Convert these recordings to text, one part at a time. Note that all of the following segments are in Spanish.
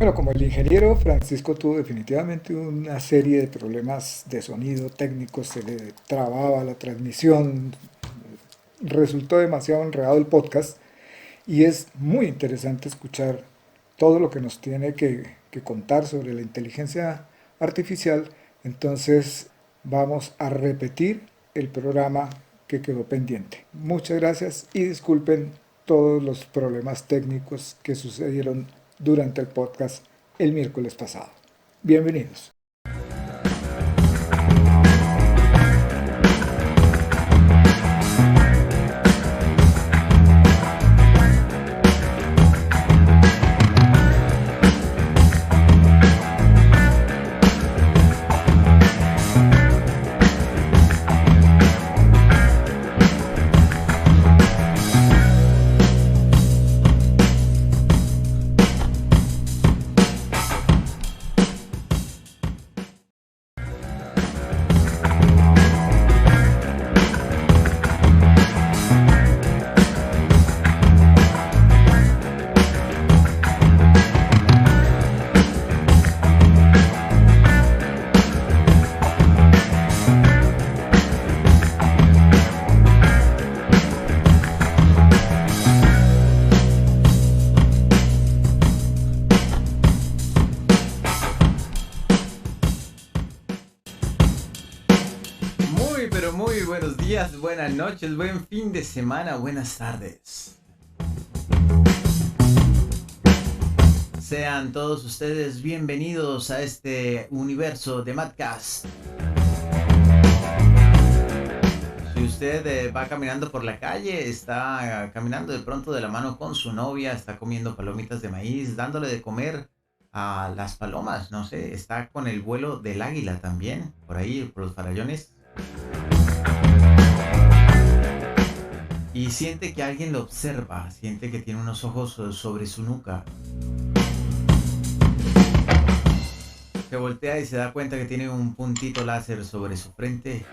Bueno, como el ingeniero Francisco tuvo definitivamente una serie de problemas de sonido técnicos, se le trababa la transmisión, resultó demasiado enredado el podcast y es muy interesante escuchar todo lo que nos tiene que contar sobre la inteligencia artificial. Entonces vamos a repetir el programa que quedó pendiente. Muchas gracias y disculpen todos los problemas técnicos que sucedieron durante el podcast el miércoles pasado. Bienvenidos. Muy, pero muy buenos días, buenas noches, buen fin de semana, buenas tardes. Sean todos ustedes bienvenidos a este universo de Madcast. Si usted va caminando por la calle, está caminando de pronto de la mano con su novia, está comiendo palomitas de maíz, dándole de comer a las palomas, no sé, está con el vuelo del águila también, por ahí, por los farallones. Y siente que alguien lo observa, siente que tiene unos ojos sobre su nuca. Se voltea y se da cuenta que tiene un puntito láser sobre su frente.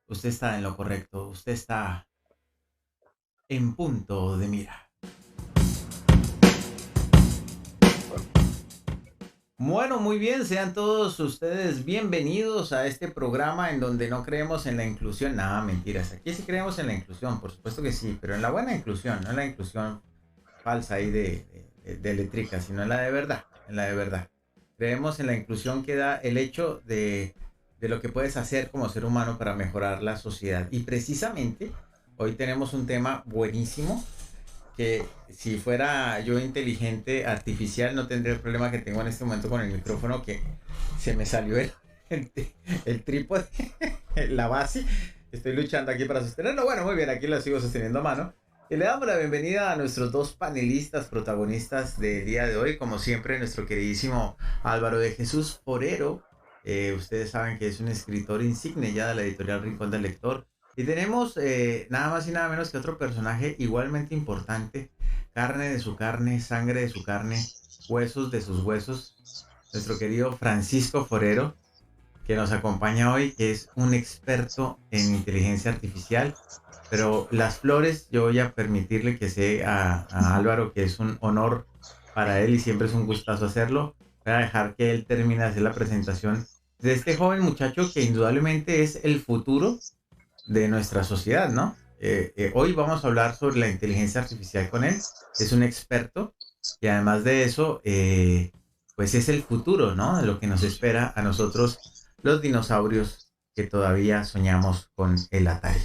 Usted está en lo correcto, usted está en punto de mira. Bueno, muy bien, sean todos ustedes bienvenidos a este programa en donde no creemos en la inclusión. Nada, mentiras. Aquí sí creemos en la inclusión, por supuesto que sí, pero en la buena inclusión, no en la inclusión falsa ahí de letrica, sino en la de verdad, en la de verdad. Creemos en la inclusión que da el hecho de lo que puedes hacer como ser humano para mejorar la sociedad. Y precisamente hoy tenemos un tema buenísimo que si fuera yo inteligente artificial no tendría el problema que tengo en este momento con el micrófono, que se me salió el, el trípode, la base. Estoy luchando aquí para sostenerlo. Bueno, muy bien, aquí lo sigo sosteniendo a mano. Y le damos la bienvenida a nuestros dos panelistas protagonistas del día de hoy. Como siempre, nuestro queridísimo Álvaro de Jesús Forero. Ustedes saben que es un escritor insigne ya de la editorial Rincón del Lector. Y tenemos nada más y nada menos que otro personaje igualmente importante, carne de su carne, sangre de su carne, huesos de sus huesos, nuestro querido Francisco Forero, que nos acompaña hoy, que es un experto en inteligencia artificial. Pero las flores, yo voy a permitirle que sea a Álvaro, que es un honor para él y siempre es un gustazo hacerlo. Voy a dejar que él termine de hacer la presentación de este joven muchacho que indudablemente es el futuro de nuestra sociedad, ¿no? Hoy vamos a hablar sobre la inteligencia artificial con él. Es un experto y además de eso, pues es el futuro, ¿no? De lo que nos espera a nosotros, los dinosaurios que todavía soñamos con el Atari.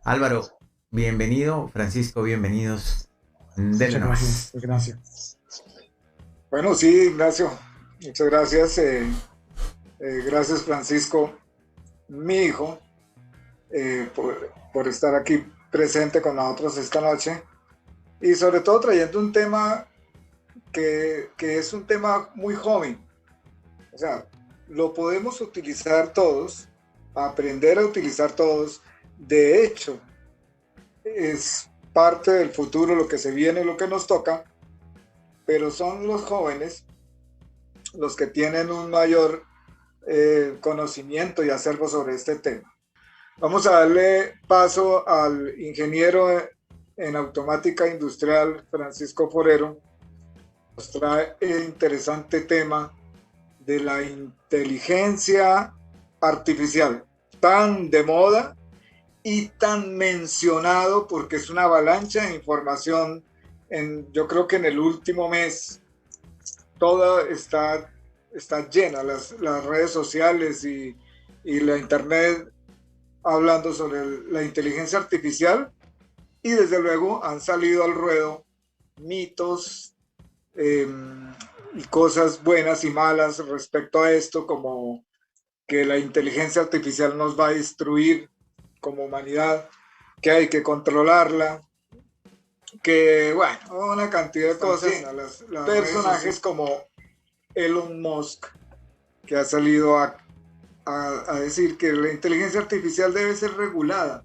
Álvaro, bienvenido. Francisco, bienvenidos. Denle Muchas nomás. gracias, Ignacio. Bueno, sí, Ignacio, muchas gracias. Gracias, Francisco, mi hijo, por estar aquí presente con nosotros esta noche y sobre todo trayendo un tema que es un tema muy joven. O sea, lo podemos utilizar todos, aprender a utilizar todos. De hecho, es parte del futuro, lo que se viene, lo que nos toca, pero son los jóvenes los que tienen un mayor conocimiento y acervo sobre este tema. Vamos a darle paso al ingeniero en automática industrial Francisco Forero, Nos trae el interesante tema de la inteligencia artificial, tan de moda y tan mencionado porque es una avalancha de información. Yo creo que en el último mes toda está llena, las redes sociales y la internet hablando sobre la inteligencia artificial, y desde luego han salido al ruedo mitos eh, y cosas buenas y malas respecto a esto, como que la inteligencia artificial nos va a destruir como humanidad, que hay que controlarla, que bueno, una cantidad de cosas. Las personajes como Elon Musk, que ha salido a decir que la inteligencia artificial debe ser regulada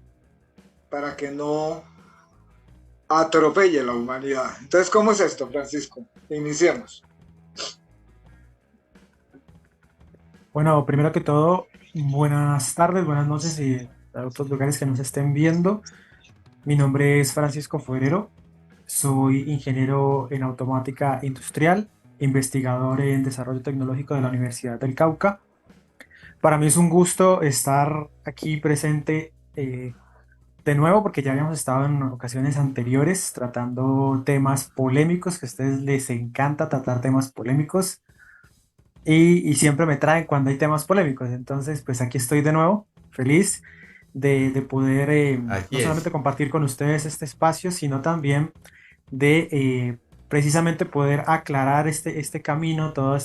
para que no atropelle la humanidad. Entonces, ¿cómo es esto, Francisco? Iniciemos. Bueno, primero que todo, buenas tardes, buenas noches y a otros lugares que nos estén viendo. Mi nombre es Francisco Fuerero, soy ingeniero en automática industrial, investigador en desarrollo tecnológico de la Universidad del Cauca. Para mí es un gusto estar aquí presente de nuevo porque ya habíamos estado en ocasiones anteriores tratando temas polémicos, que a ustedes les encanta tratar temas polémicos. Y siempre me traen cuando hay temas polémicos. Entonces, pues aquí estoy de nuevo, feliz de poder Aquí no solamente es. compartir con ustedes este espacio, sino también de precisamente poder aclarar este camino, todo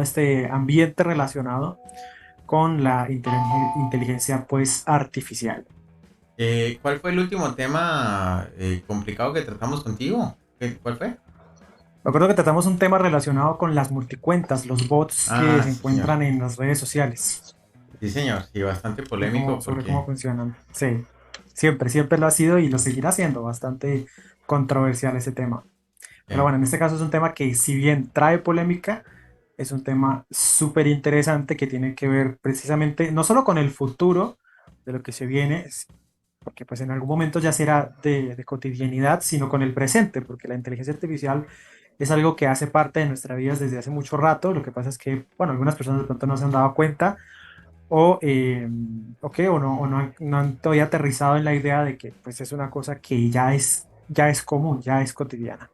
este ambiente relacionado con la inteligencia pues artificial. ¿Cuál fue el último tema complicado que tratamos contigo? ¿Cuál fue? Me acuerdo que tratamos un tema relacionado con las multicuentas, los bots que Ah, se sí, señor. encuentran en las redes sociales. Sí, señor. Sí, bastante polémico Sobre cómo porque funcionan. Sí, siempre lo ha sido y lo seguirá siendo bastante controversial ese tema. Pero eh, bueno, en este caso es un tema que si bien trae polémica, es un tema súper interesante que tiene que ver precisamente no solo con el futuro de lo que se viene, porque pues en algún momento ya será de cotidianidad, sino con el presente, porque la inteligencia artificial es algo que hace parte de nuestra vida desde hace mucho rato. Lo que pasa es que, bueno, algunas personas de pronto no se han dado cuenta o no han todavía aterrizado en la idea de que pues es una cosa que ya es común, ya es cotidiana.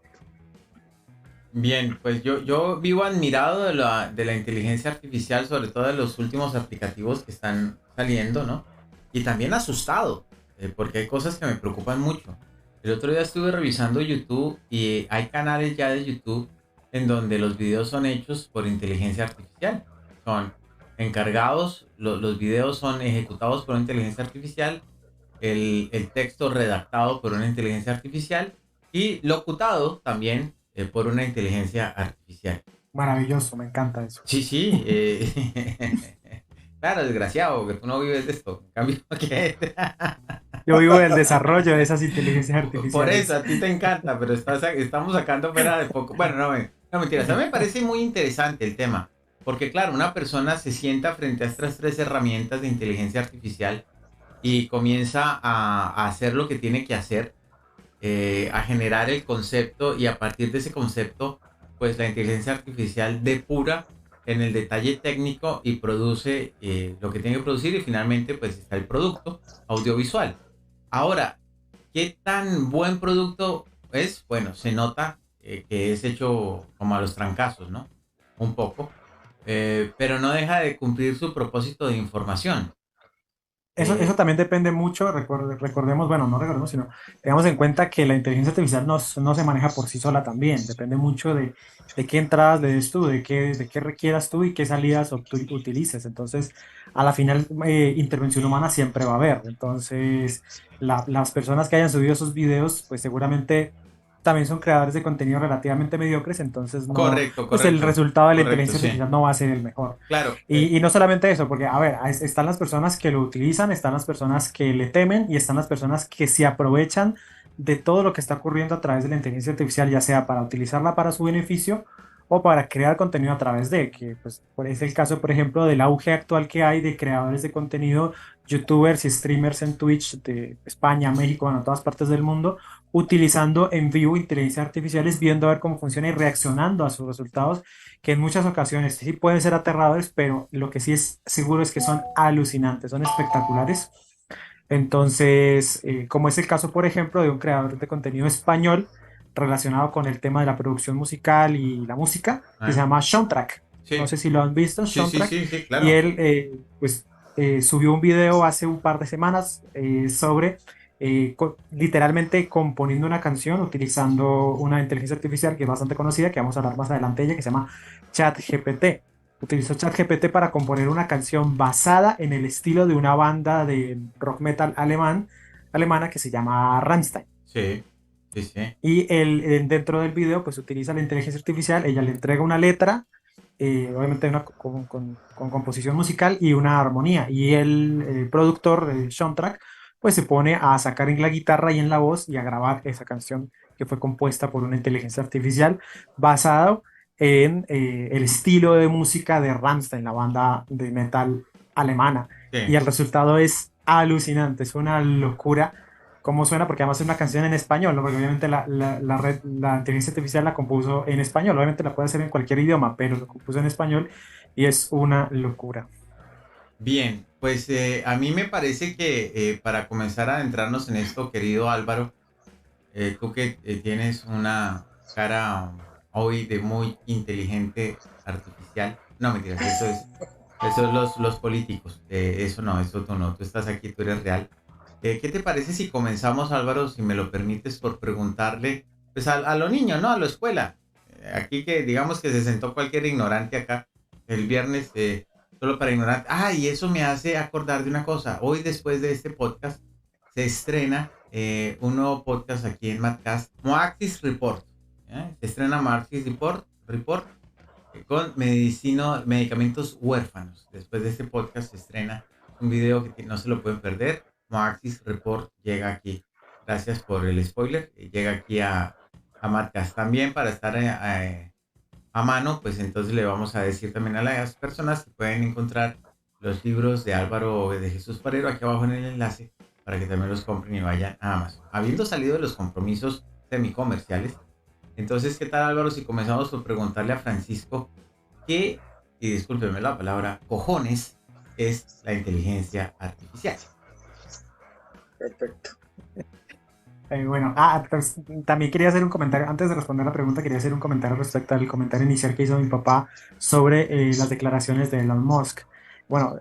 bien, pues yo vivo admirado de la inteligencia artificial, sobre todo de los últimos aplicativos que están saliendo, ¿no? Y también asustado, porque hay cosas que me preocupan mucho. El otro día estuve revisando YouTube y hay canales ya de YouTube en donde los videos son hechos por inteligencia artificial. Son encargados, los videos son ejecutados por inteligencia artificial, el texto redactado por una inteligencia artificial y locutado también por una inteligencia artificial. Maravilloso, me encanta eso. Sí, sí. Claro, desgraciado, que tú no vives de esto. En cambio, que... Yo vivo del desarrollo de esas inteligencias Por eso, artificiales. a ti te encanta, pero estamos sacando fuera de poco. Bueno, no, no mentiras. A mí me parece muy interesante el tema. Porque, claro, una persona se sienta frente a estas tres herramientas de inteligencia artificial y comienza a hacer lo que tiene que hacer, a generar el concepto y a partir de ese concepto, pues la inteligencia artificial depura en el detalle técnico y produce lo que tiene que producir y finalmente pues está el producto audiovisual. Ahora, ¿qué tan buen producto es? Bueno, se nota que es hecho como a los trancazos, ¿no? Un poco. Pero no deja de cumplir su propósito de información. Eso Eh, también depende mucho, recordemos, bueno, no recordemos, sino tengamos en cuenta que la inteligencia artificial no se maneja por sí sola también, depende mucho de qué entradas le des tú, de qué requieras tú y qué salidas utilices. Entonces, a la final, intervención humana siempre va a haber. Entonces, las personas que hayan subido esos videos, pues seguramente también son creadores de contenido relativamente mediocres, entonces no, correcto, pues el correcto, resultado de la correcto, inteligencia sí. artificial no va a ser el mejor. Claro, Y no solamente eso, porque, a ver, están las personas que lo utilizan, están las personas que le temen y están las personas que se aprovechan de todo lo que está ocurriendo a través de la inteligencia artificial, ya sea para utilizarla para su beneficio o para crear contenido a través de, que pues es el caso, por ejemplo, del auge actual que hay de creadores de contenido, youtubers y streamers en Twitch de España, México, bueno, todas partes del mundo, utilizando en vivo inteligencias artificiales, viendo a ver cómo funciona y reaccionando a sus resultados, que en muchas ocasiones sí pueden ser aterradores, pero lo que sí es seguro es que son alucinantes, son espectaculares. Entonces, como es el caso, por ejemplo, de un creador de contenido español relacionado con el tema de la producción musical y la música, que se Ah, llama Soundtrack. No sí, sé si lo han visto, sí, sí, Soundtrack. sí, sí, Y claro. él, pues, subió un video hace un par de semanas sobre literalmente componiendo una canción utilizando una inteligencia artificial que es bastante conocida, que vamos a hablar más adelante de ella, que se llama ChatGPT. Utilizó ChatGPT para componer una canción basada en el estilo de una banda de rock metal alemana que se llama Rammstein. Sí, sí, sí. Y dentro del video, pues utiliza la inteligencia artificial, ella le entrega una letra, obviamente con composición musical y una armonía. Y el productor, el soundtrack, pues se pone a sacar en la guitarra y en la voz y a grabar esa canción que fue compuesta por una inteligencia artificial basado en el estilo de música de Rammstein, la banda de metal alemana. Y Sí. el resultado es alucinante, es una locura cómo suena, porque además es una canción en español, ¿no? Porque obviamente la inteligencia artificial la compuso en español, obviamente la puede hacer en cualquier idioma, pero lo compuso en español y es una locura. Bien, pues a mí me parece que para comenzar a adentrarnos en esto, querido Álvaro, tú que tienes una cara hoy de muy inteligente artificial. No, mentiras, eso es los políticos. Eso no, eso tú no. Tú estás aquí, tú eres real. ¿Qué te parece si comenzamos, Álvaro, si me lo permites, por preguntarle, pues a los niños, ¿no? A la escuela. Aquí que digamos que se sentó cualquier ignorante acá el viernes, solo para ignorar. Ah, y eso me hace acordar de una cosa. Hoy, después de este podcast, se estrena un nuevo podcast aquí en Madcast, Moaxis Report. Se estrena Moaxis Report con medicamentos huérfanos. Después de este podcast se estrena un video que no se lo pueden perder. Moaxis Report llega aquí. Gracias por el spoiler. Llega aquí a Madcast también para estar a mano. Pues entonces le vamos a decir también a las personas que pueden encontrar los libros de Álvaro de Jesús Parero aquí abajo en el enlace para que también los compren y vayan a Amazon. Habiendo salido de los compromisos semicomerciales, entonces, ¿qué tal, Álvaro, si comenzamos por preguntarle a Francisco qué, y discúlpeme la palabra, cojones es la inteligencia artificial? Perfecto. Bueno, pues, también quería hacer un comentario, antes de responder la pregunta, quería hacer un comentario respecto al comentario inicial que hizo mi papá sobre las declaraciones de Elon Musk. Bueno,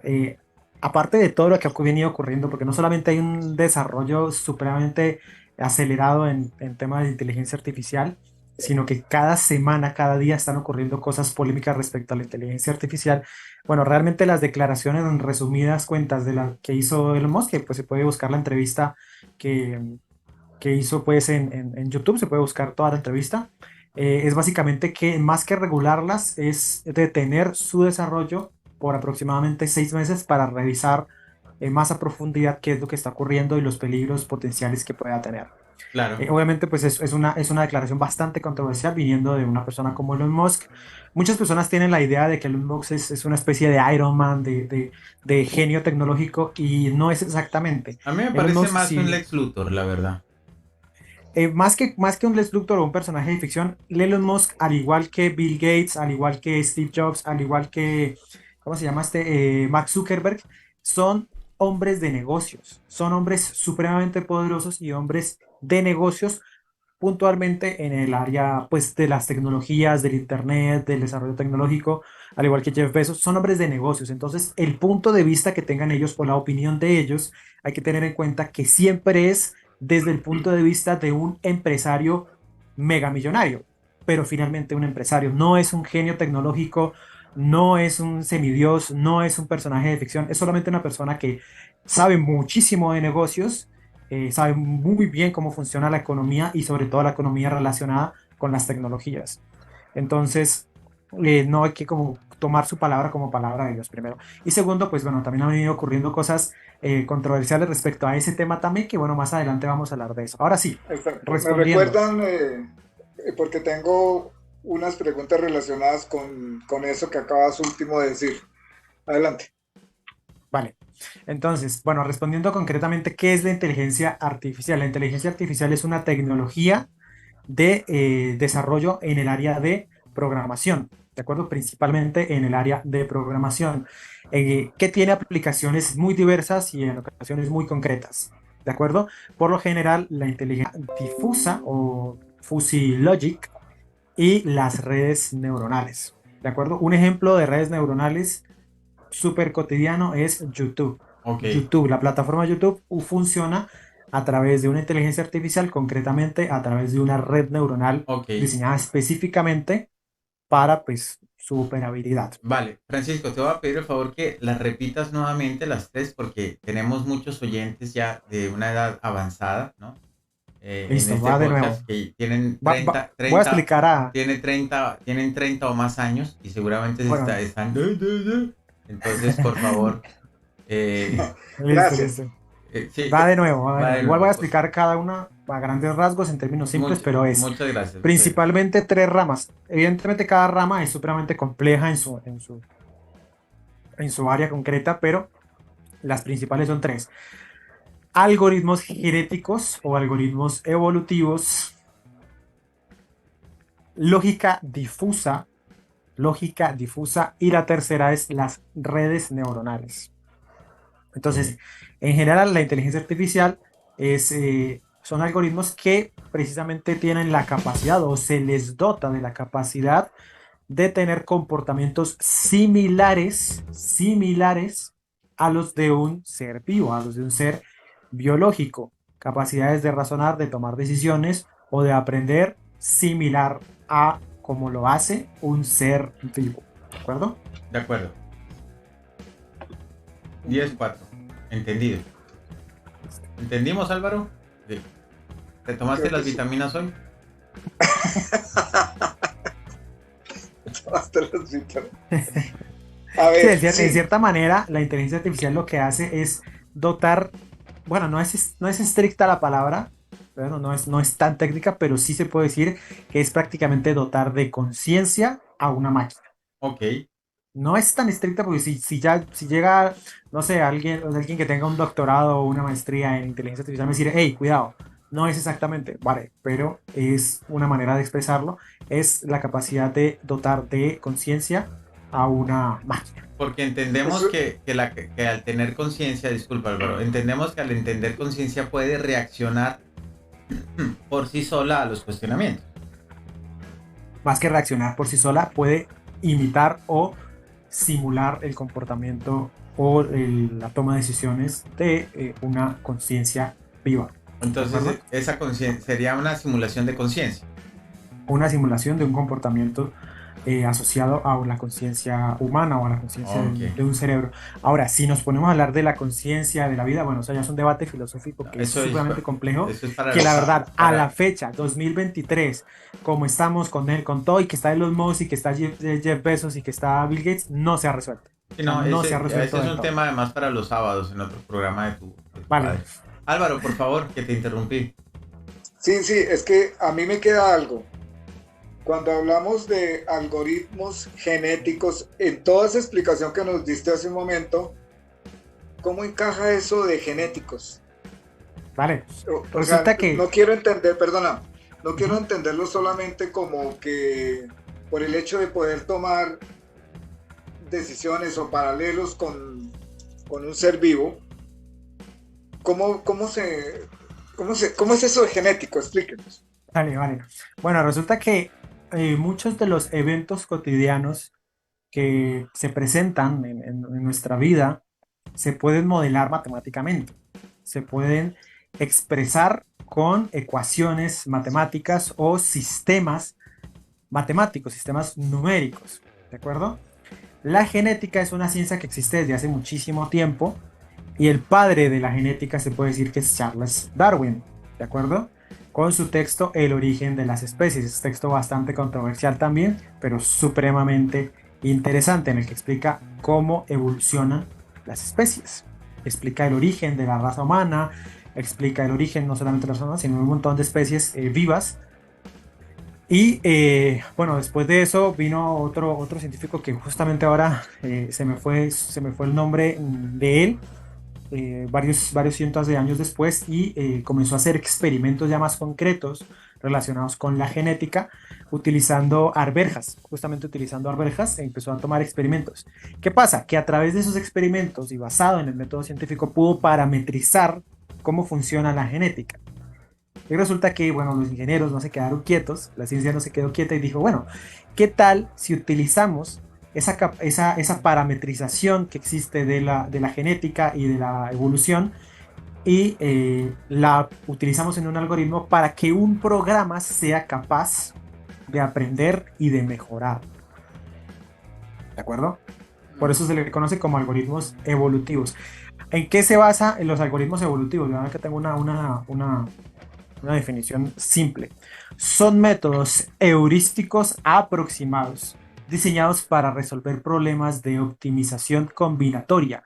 aparte de todo lo que ha venido ocurriendo, porque no solamente hay un desarrollo supremamente acelerado en temas de inteligencia artificial, sino que cada semana, cada día están ocurriendo cosas polémicas respecto a la inteligencia artificial. Bueno, realmente las declaraciones en resumidas cuentas de la que hizo Elon Musk, que pues se puede buscar la entrevista que que hizo pues en YouTube, se puede buscar toda la entrevista, es básicamente que más que regularlas, es detener su desarrollo por aproximadamente 6 meses para revisar más a profundidad qué es lo que está ocurriendo y los peligros potenciales que pueda tener. Claro. Obviamente, pues es una declaración bastante controversial viniendo de una persona como Elon Musk. Muchas personas tienen la idea de que Elon Musk es una especie de Iron Man, de genio tecnológico, y no es exactamente. A mí me Elon parece Musk, más un sí, Lex Luthor, la verdad. más que un Lex Luthor o un personaje de ficción, Elon Musk, al igual que Bill Gates, al igual que Steve Jobs, al igual que, ¿cómo se llama este? Mark Zuckerberg, son hombres de negocios, son hombres supremamente poderosos y hombres de negocios puntualmente en el área pues de las tecnologías, del internet, del desarrollo tecnológico, al igual que Jeff Bezos, son hombres de negocios. Entonces, el punto de vista que tengan ellos o la opinión de ellos, hay que tener en cuenta que siempre es desde el punto de vista de un empresario megamillonario, pero finalmente un empresario, no es un genio tecnológico, no es un semidios, no es un personaje de ficción, es solamente una persona que sabe muchísimo de negocios, sabe muy bien cómo funciona la economía y sobre todo la economía relacionada con las tecnologías. Entonces, no hay que como tomar su palabra como palabra de Dios primero. Y segundo, pues bueno, también han venido ocurriendo cosas controversiales respecto a ese tema también, que bueno, más adelante vamos a hablar de eso. Ahora sí, Exacto. Me respondiendo. recuerdan, porque tengo unas preguntas relacionadas con eso que acabas último de decir. Adelante. Vale. Entonces, bueno, respondiendo concretamente, ¿qué es la inteligencia artificial? La inteligencia artificial es una tecnología de desarrollo en el área de programación, ¿de acuerdo? Principalmente en el área de programación, que tiene aplicaciones muy diversas y en ocasiones muy concretas, ¿de acuerdo? Por lo general, la inteligencia difusa o fuzzy logic y las redes neuronales, ¿de acuerdo? Un ejemplo de redes neuronales súper cotidiano es YouTube. Ok, YouTube, la plataforma YouTube funciona a través de una inteligencia artificial, concretamente a través de una red neuronal ok. diseñada específicamente para pues su operabilidad. Vale, Francisco, te voy a pedir el favor que las repitas nuevamente las tres porque tenemos muchos oyentes ya de una edad avanzada, ¿no? En Listo, este va de nuevo. podcast que tienen Voy a explicar a... tienen 30 o más años y seguramente Bueno, están... Entonces, por favor, eh, listo, Gracias. listo. sí, Va de nuevo, va de va nuevo. de Igual voy a nuevo, pues. explicar cada una a grandes rasgos en términos simples, pero es Muchas gracias, muchas gracias. principalmente tres ramas. Evidentemente cada rama es supremamente compleja en su área concreta, pero las principales son tres. Algoritmos genéticos o algoritmos evolutivos, lógica difusa, y la tercera es las redes neuronales. Entonces, Ok, en general, la inteligencia artificial son algoritmos que precisamente tienen la capacidad o se les dota de la capacidad de tener comportamientos similares a los de un ser vivo, a los de un ser biológico, capacidades de razonar, de tomar decisiones o de aprender similar a como lo hace un ser vivo. ¿De acuerdo? de acuerdo. 10-4. Entendido. ¿Entendimos, Álvaro? Sí. ¿Te tomaste Creo que las sí. vitaminas hoy? Hasta las citas. A Sí, ver, en sí. cierta manera, la inteligencia artificial lo que hace es dotar, bueno, no es estricta la palabra, bueno, no es tan técnica, pero sí se puede decir que es prácticamente dotar de conciencia a una máquina. Ok. No es tan estricta porque si llega, no sé, alguien que tenga un doctorado o una maestría en inteligencia artificial, me decir, hey, cuidado, no es exactamente, vale, pero es una manera de expresarlo, es la capacidad de dotar de conciencia a una máquina. Porque entendemos Eso, que al tener conciencia, disculpa Álvaro, entendemos que al entender conciencia puede reaccionar por sí sola a los cuestionamientos. Más que reaccionar por sí sola, puede imitar o simular el comportamiento o la toma de decisiones de una conciencia viva. ¿De Entonces, acuerdo? esa conciencia sería una simulación de conciencia. Una simulación de un comportamiento asociado a la conciencia humana o a la conciencia Ok. de un cerebro. Ahora, si nos ponemos a hablar de la conciencia de la vida, bueno, o sea, ya es un debate filosófico que es Eso es, supremamente complejo, eso es para que la los... verdad, a la Para, fecha, 2023, como estamos con él, con todo, y que está Elon Musk, y que está Jeff Bezos, y que está Bill Gates, no se ha resuelto. sí, O sea, no, no se ha ese resuelto es del un todo. tema además para los sábados en otro programa de tu Vale, padre. Álvaro, por favor, que te interrumpí. sí, sí, es que a mí me queda algo. Cuando hablamos de algoritmos genéticos, en toda esa explicación que nos diste hace un momento, ¿cómo encaja eso de genéticos? vale. O sea, Resulta que, no quiero entender, perdona, no quiero entenderlo solamente como que por el hecho de poder tomar decisiones o paralelos con un ser vivo, ¿cómo es eso de genético? Explíquenos. vale. Bueno, resulta que muchos de los eventos cotidianos que se presentan en nuestra vida se pueden modelar matemáticamente, se pueden expresar con ecuaciones matemáticas o sistemas matemáticos, sistemas numéricos, ¿de acuerdo? La genética es una ciencia que existe desde hace muchísimo tiempo y el padre de la genética se puede decir que es Charles Darwin, ¿de acuerdo? Con su texto El origen de las especies. Es un texto bastante controversial también, pero supremamente interesante en el que explica cómo evolucionan las especies. Explica el origen de la raza humana, explica el origen no solamente de la raza humana, sino de un montón de especies vivas Y bueno, después de eso vino otro científico que justamente ahora se me fue el nombre de él, varios cientos de años después, y comenzó a hacer experimentos ya más concretos relacionados con la genética, utilizando arvejas, justamente utilizando arvejas, e empezó a tomar experimentos. ¿Qué pasa? Que a través de esos experimentos y basado en el método científico pudo parametrizar cómo funciona la genética. Y resulta que, bueno, los ingenieros no se quedaron quietos, la ciencia no se quedó quieta y dijo, bueno, ¿qué tal si utilizamos esa parametrización que existe de la genética y de la evolución y la utilizamos en un algoritmo para que un programa sea capaz de aprender y de mejorar? ¿De acuerdo? Por eso se le conoce como algoritmos evolutivos. ¿En qué se basa en los algoritmos evolutivos? Yo que tengo una definición simple. Son métodos heurísticos aproximados, diseñados para resolver problemas de optimización combinatoria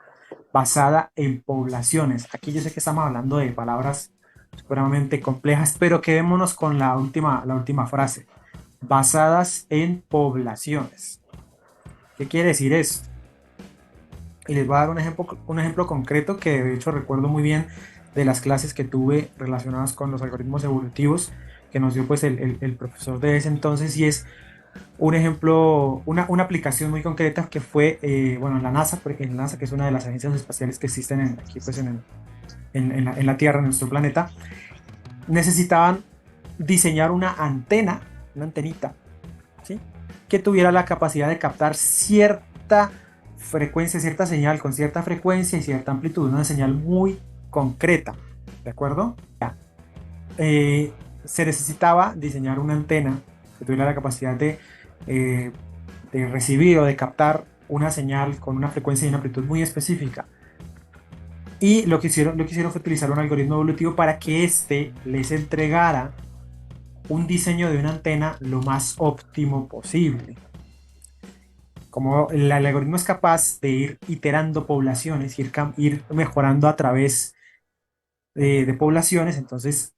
basada en poblaciones. Aquí yo sé que estamos hablando de palabras supremamente complejas, pero quedémonos con la última frase. Basadas en poblaciones. ¿Qué quiere decir esto? Y les voy a dar un ejemplo concreto que de hecho recuerdo muy bien de las clases que tuve relacionadas con los algoritmos evolutivos que nos dio pues el profesor de ese entonces, y es un ejemplo, una aplicación muy concreta que fue, bueno, en la NASA, porque en la NASA, que es una de las agencias espaciales que existen aquí pues en la Tierra, en nuestro planeta, necesitaban diseñar una antenita, ¿sí? Que tuviera la capacidad de captar cierta frecuencia, cierta señal con cierta frecuencia y cierta amplitud, una señal muy concreta, ¿de acuerdo? Ya. Se necesitaba diseñar una antena que tuviera la capacidad eh, de recibir o de captar una señal con una frecuencia y una amplitud muy específica. Y lo que hicieron fue utilizar un algoritmo evolutivo para que éste les entregara un diseño de una antena lo más óptimo posible. Como el algoritmo es capaz de ir iterando poblaciones, ir mejorando a través de poblaciones, entonces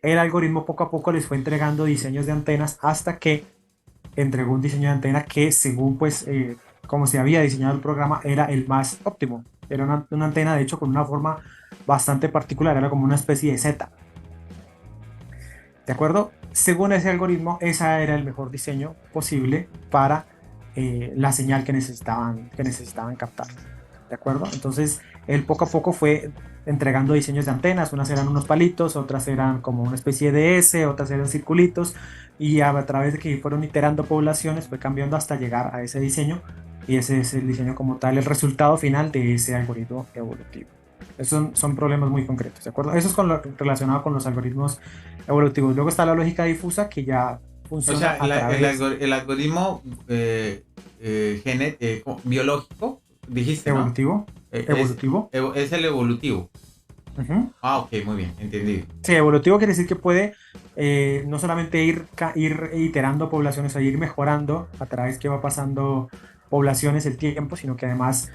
el algoritmo poco a poco les fue entregando diseños de antenas hasta que entregó un diseño de antena que, según pues como se había diseñado el programa, era el más óptimo. Era una antena de hecho con una forma bastante particular, era como una especie de Z. ¿De acuerdo? Según ese algoritmo, ese era el mejor diseño posible para la señal que necesitaban captar. ¿De acuerdo? Entonces, él poco a poco fue entregando diseños de antenas. Unas eran unos palitos, otras eran como una especie de S, otras eran circulitos. Y a través de que fueron iterando poblaciones, fue cambiando hasta llegar a ese diseño. Y ese es el diseño como tal, el resultado final de ese algoritmo evolutivo. Esos son problemas muy concretos, ¿de acuerdo? Eso es relacionado con los algoritmos evolutivos. Luego está la lógica difusa, que ya O funciona sea, a través el algoritmo biológico, dijiste, ¿no? evolutivo. Es, Evolutivo. es el evolutivo. Ujú. Ah, ok, muy bien, entendido. Sí, evolutivo quiere decir que puede no solamente ir iterando poblaciones o ir mejorando a través que va pasando poblaciones el tiempo, sino que además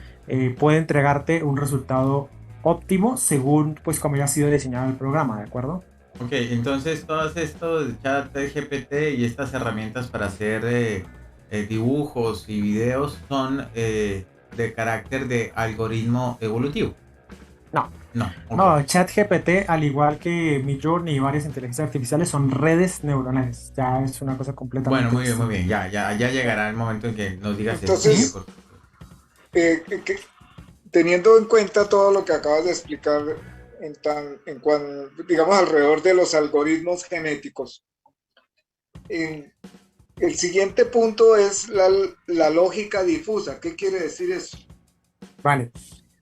puede entregarte un resultado óptimo según pues como ya ha sido diseñado el programa, ¿de acuerdo? Ok, entonces todos estos chat GPT y estas herramientas para hacer dibujos y videos son de carácter de algoritmo evolutivo. No, No, ok. no, ChatGPT, al igual que Midjourney y varias inteligencias artificiales, son redes neuronales. Ya es una cosa Bueno, completamente muy bien, muy distinta. bien. Ya llegará el momento en que nos digas eso. Sigue, Entonces, por favor. teniendo en cuenta todo lo que acabas de explicar digamos, alrededor de los algoritmos genéticos, en- el siguiente punto es la lógica difusa. ¿Qué quiere decir eso? Vale.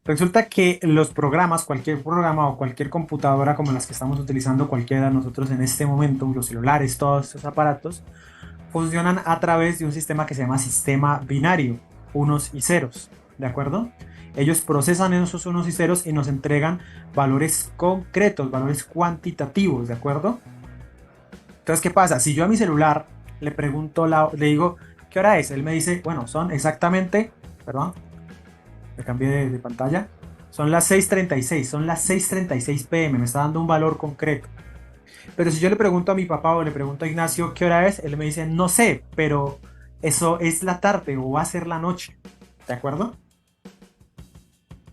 Resulta que los programas, cualquier programa o cualquier computadora como las que estamos utilizando cualquiera de nosotros en este momento, los celulares, todos estos aparatos, funcionan a través de un sistema que se llama sistema binario, unos y ceros, ¿de acuerdo? Ellos procesan esos unos y ceros y nos entregan valores concretos, valores cuantitativos, ¿de acuerdo? Entonces, ¿qué pasa? Si yo a mi celular le pregunto, le digo, ¿qué hora es? Él me dice, bueno, son exactamente, perdón, me cambié de pantalla, son las 6:36, son las 6:36 pm, me está dando un valor concreto. Pero si yo le pregunto a mi papá o le pregunto a Ignacio qué hora es, él me dice, no sé, pero eso es la tarde o va a ser la noche. ¿De acuerdo?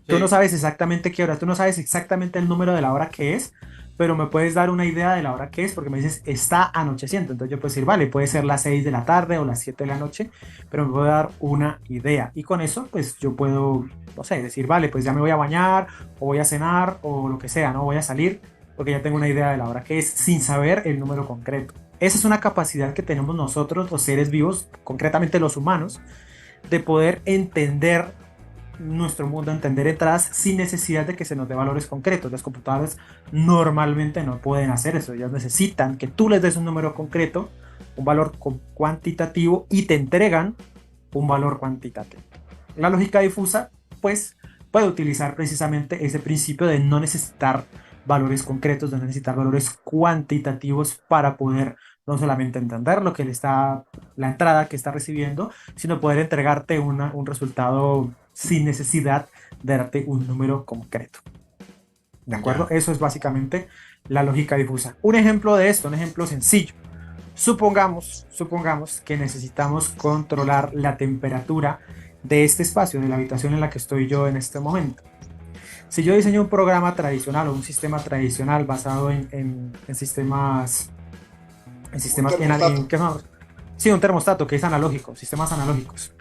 Tú no Sí, sabes exactamente qué hora, tú no sabes exactamente el número de la hora que es, pero me puedes dar una idea de la hora que es porque me dices, está anocheciendo. Entonces yo puedo decir, vale, puede ser las 6 de la tarde o las 7 de la noche, pero me puedo dar una idea. Y con eso, pues yo puedo, no sé, decir, vale, pues ya me voy a bañar o voy a cenar o lo que sea, ¿no? Voy a salir porque ya tengo una idea de la hora que es sin saber el número concreto. Esa es una capacidad que tenemos nosotros, los seres vivos, concretamente los humanos, de poder entender nuestro mundo, entender entradas sin necesidad de que se nos dé valores concretos. Las computadoras normalmente no pueden hacer eso, ellas necesitan que tú les des un número concreto, un valor cuantitativo y te entregan un valor cuantitativo. La lógica difusa, pues, puede utilizar precisamente ese principio de no necesitar valores concretos, de no necesitar valores cuantitativos para poder no solamente entender lo que le está, la entrada que está recibiendo, sino poder entregarte un resultado sin necesidad de darte un número concreto. ¿De acuerdo? ya. Eso es básicamente la lógica difusa. Un ejemplo de esto, un ejemplo sencillo. Supongamos que necesitamos controlar la temperatura de este espacio, de la habitación en la que estoy yo en este momento. Si yo diseño un programa tradicional o un sistema tradicional basado en sistemas, Un termostato. ¿qué más? Sí, un termostato que es analógico, sistemas analógicos,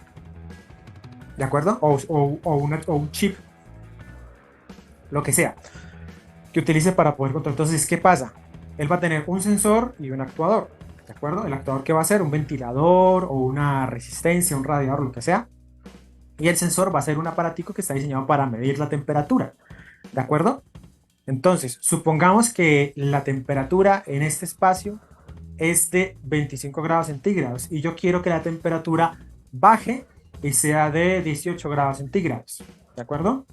¿de acuerdo? O un chip, lo que sea, que utilice para poder controlar. Entonces, ¿qué pasa? Él va a tener un sensor y un actuador, ¿de acuerdo? El actuador que va a ser un ventilador o una resistencia, un radiador, lo que sea. Y el sensor va a ser un aparatico que está diseñado para medir la temperatura, ¿de acuerdo? Entonces, supongamos que la temperatura en este espacio es de 25 grados centígrados y yo quiero que la temperatura baje y sea de 18 grados centígrados, ¿de acuerdo?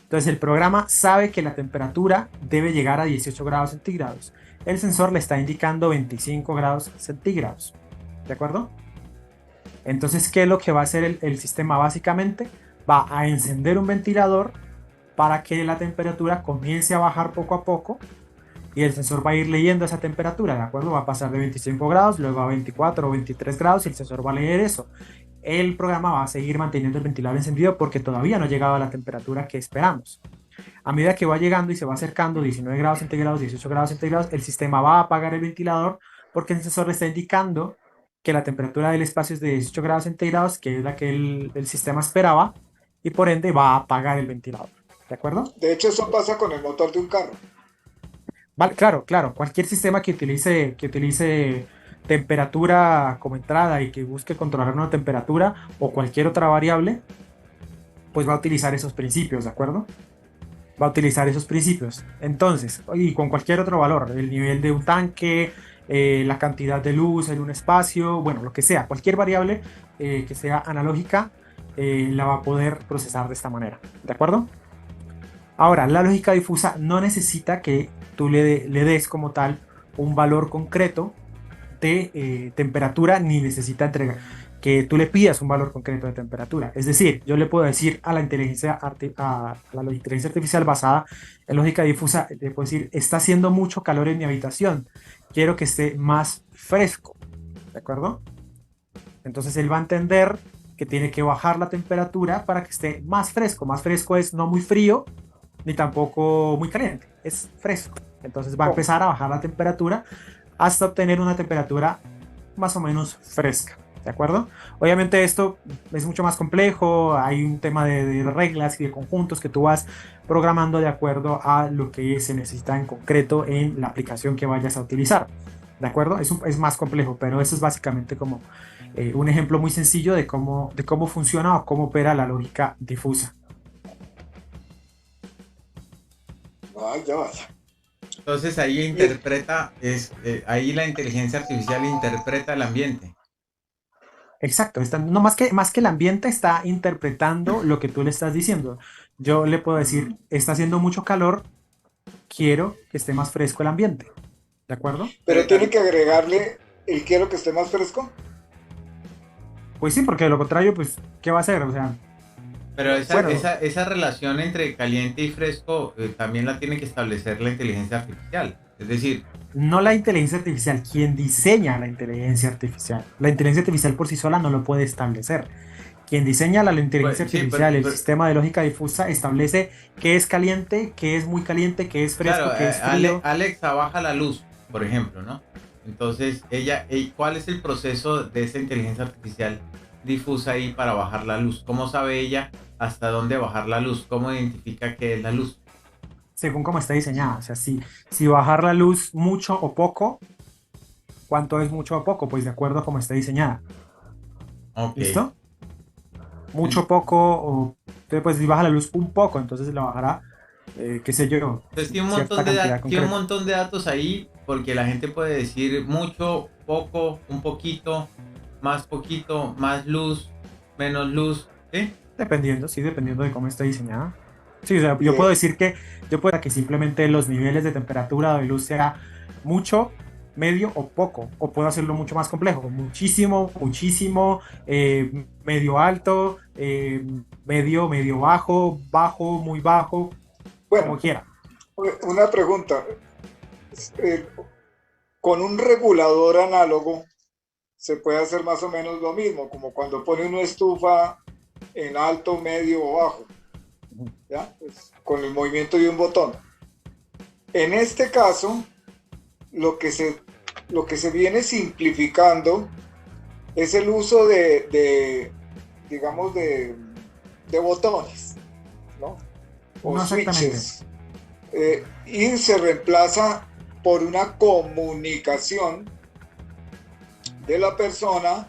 Entonces el programa sabe que la temperatura debe llegar a 18 grados centígrados. El sensor le está indicando 25 grados centígrados, ¿de acuerdo? Entonces, ¿qué es lo que va a hacer el sistema básicamente? Va a encender un ventilador para que la temperatura comience a bajar poco a poco y el sensor va a ir leyendo esa temperatura, ¿de acuerdo? Va a pasar de 25 grados, luego a 24 o 23 grados y el sensor va a leer eso. El programa va a seguir manteniendo el ventilador encendido porque todavía no ha llegado a la temperatura que esperamos. A medida que va llegando y se va acercando 19 grados centígrados, 18 grados centígrados, el sistema va a apagar el ventilador porque el sensor le está indicando que la temperatura del espacio es de 18 grados centígrados, que es la que el sistema esperaba, y por ende va a apagar el ventilador. ¿De acuerdo? De hecho, eso pasa con el motor de un carro. Vale, claro, claro. Cualquier sistema que utilice temperatura como entrada y que busque controlar una temperatura o cualquier otra variable, pues va a utilizar esos principios, ¿de acuerdo? Va a utilizar esos principios. Entonces, y con cualquier otro valor, el nivel de un tanque, la cantidad de luz en un espacio, bueno, lo que sea, cualquier variable que sea analógica, la va a poder procesar de esta manera, ¿de acuerdo? Ahora, la lógica difusa no necesita que tú le des como tal un valor concreto de temperatura ni necesita entregar que tú le pidas un valor concreto de temperatura. Es decir, yo le puedo decir a la inteligencia artificial basada en lógica difusa, le puedo decir, está haciendo mucho calor en mi habitación, quiero que esté más fresco, ¿de acuerdo? Entonces él va a entender que tiene que bajar la temperatura para que esté más fresco. Más fresco es no muy frío ni tampoco muy caliente, es fresco. Entonces va a Oh, empezar a bajar la temperatura hasta obtener una temperatura más o menos fresca. ¿De acuerdo? Obviamente esto es mucho más complejo, hay un tema de reglas y de conjuntos que tú vas programando de acuerdo a lo que se necesita en concreto en la aplicación que vayas a utilizar. ¿De acuerdo? Es más complejo, pero eso es básicamente como un ejemplo muy sencillo de cómo funciona o cómo opera la lógica difusa. vaya, vaya. Entonces ahí Y interpreta, ahí la inteligencia artificial interpreta el ambiente. Exacto, no más que el ambiente está interpretando lo que tú le estás diciendo. Yo le puedo decir, está haciendo mucho calor, quiero que esté más fresco el ambiente. ¿De acuerdo? pero Pero tiene también, que agregarle el quiero que esté más fresco. Pues sí, porque de lo contrario, pues, ¿qué va a hacer? O sea, pero esa, bueno, esa, esa relación entre caliente y fresco también la tiene que establecer la inteligencia artificial. Es decir, No la inteligencia artificial, quien diseña la inteligencia artificial. La inteligencia artificial por sí sola no lo puede establecer. Quien diseña la inteligencia pues, sí, artificial, el pero, sistema de lógica difusa, establece qué es caliente, qué es muy caliente, qué es claro, fresco, qué es frío. Alexa baja la luz, por ejemplo, ¿no? Entonces, ¿cuál es el proceso de esa inteligencia artificial difusa ahí para bajar la luz? ¿Cómo sabe ella hasta dónde bajar la luz? ¿Cómo identifica qué es la luz? Según cómo está diseñada. O sea, si bajar la luz mucho o poco, ¿cuánto es mucho o poco? Pues de acuerdo a cómo está diseñada. Ok. ¿Listo? Mucho o poco, o entonces, pues si baja la luz un poco, entonces la bajará, qué sé yo, Entonces tiene cierta cantidad tiene un concreta. montón de datos ahí porque la gente puede decir mucho, poco, un poquito, más luz, menos luz, ¿sí? Dependiendo, sí, dependiendo de cómo está diseñada. Sí, o sea, yo puedo Bien. decir que yo puedo que simplemente los niveles de temperatura o de luz sea mucho, medio o poco, o puedo hacerlo mucho más complejo, muchísimo, muchísimo, medio alto, medio, medio bajo, bajo, muy bajo, como Bueno, quiera. una pregunta. Eh, con un regulador análogo se puede hacer más o menos lo mismo, como cuando pone una estufa en alto, medio o bajo, ¿ya? Pues, con el movimiento de un botón. En este caso, lo que se, lo que se viene simplificando es el uso digamos, de botones, ¿no? O No exactamente. switches. Y se reemplaza por una comunicación de la persona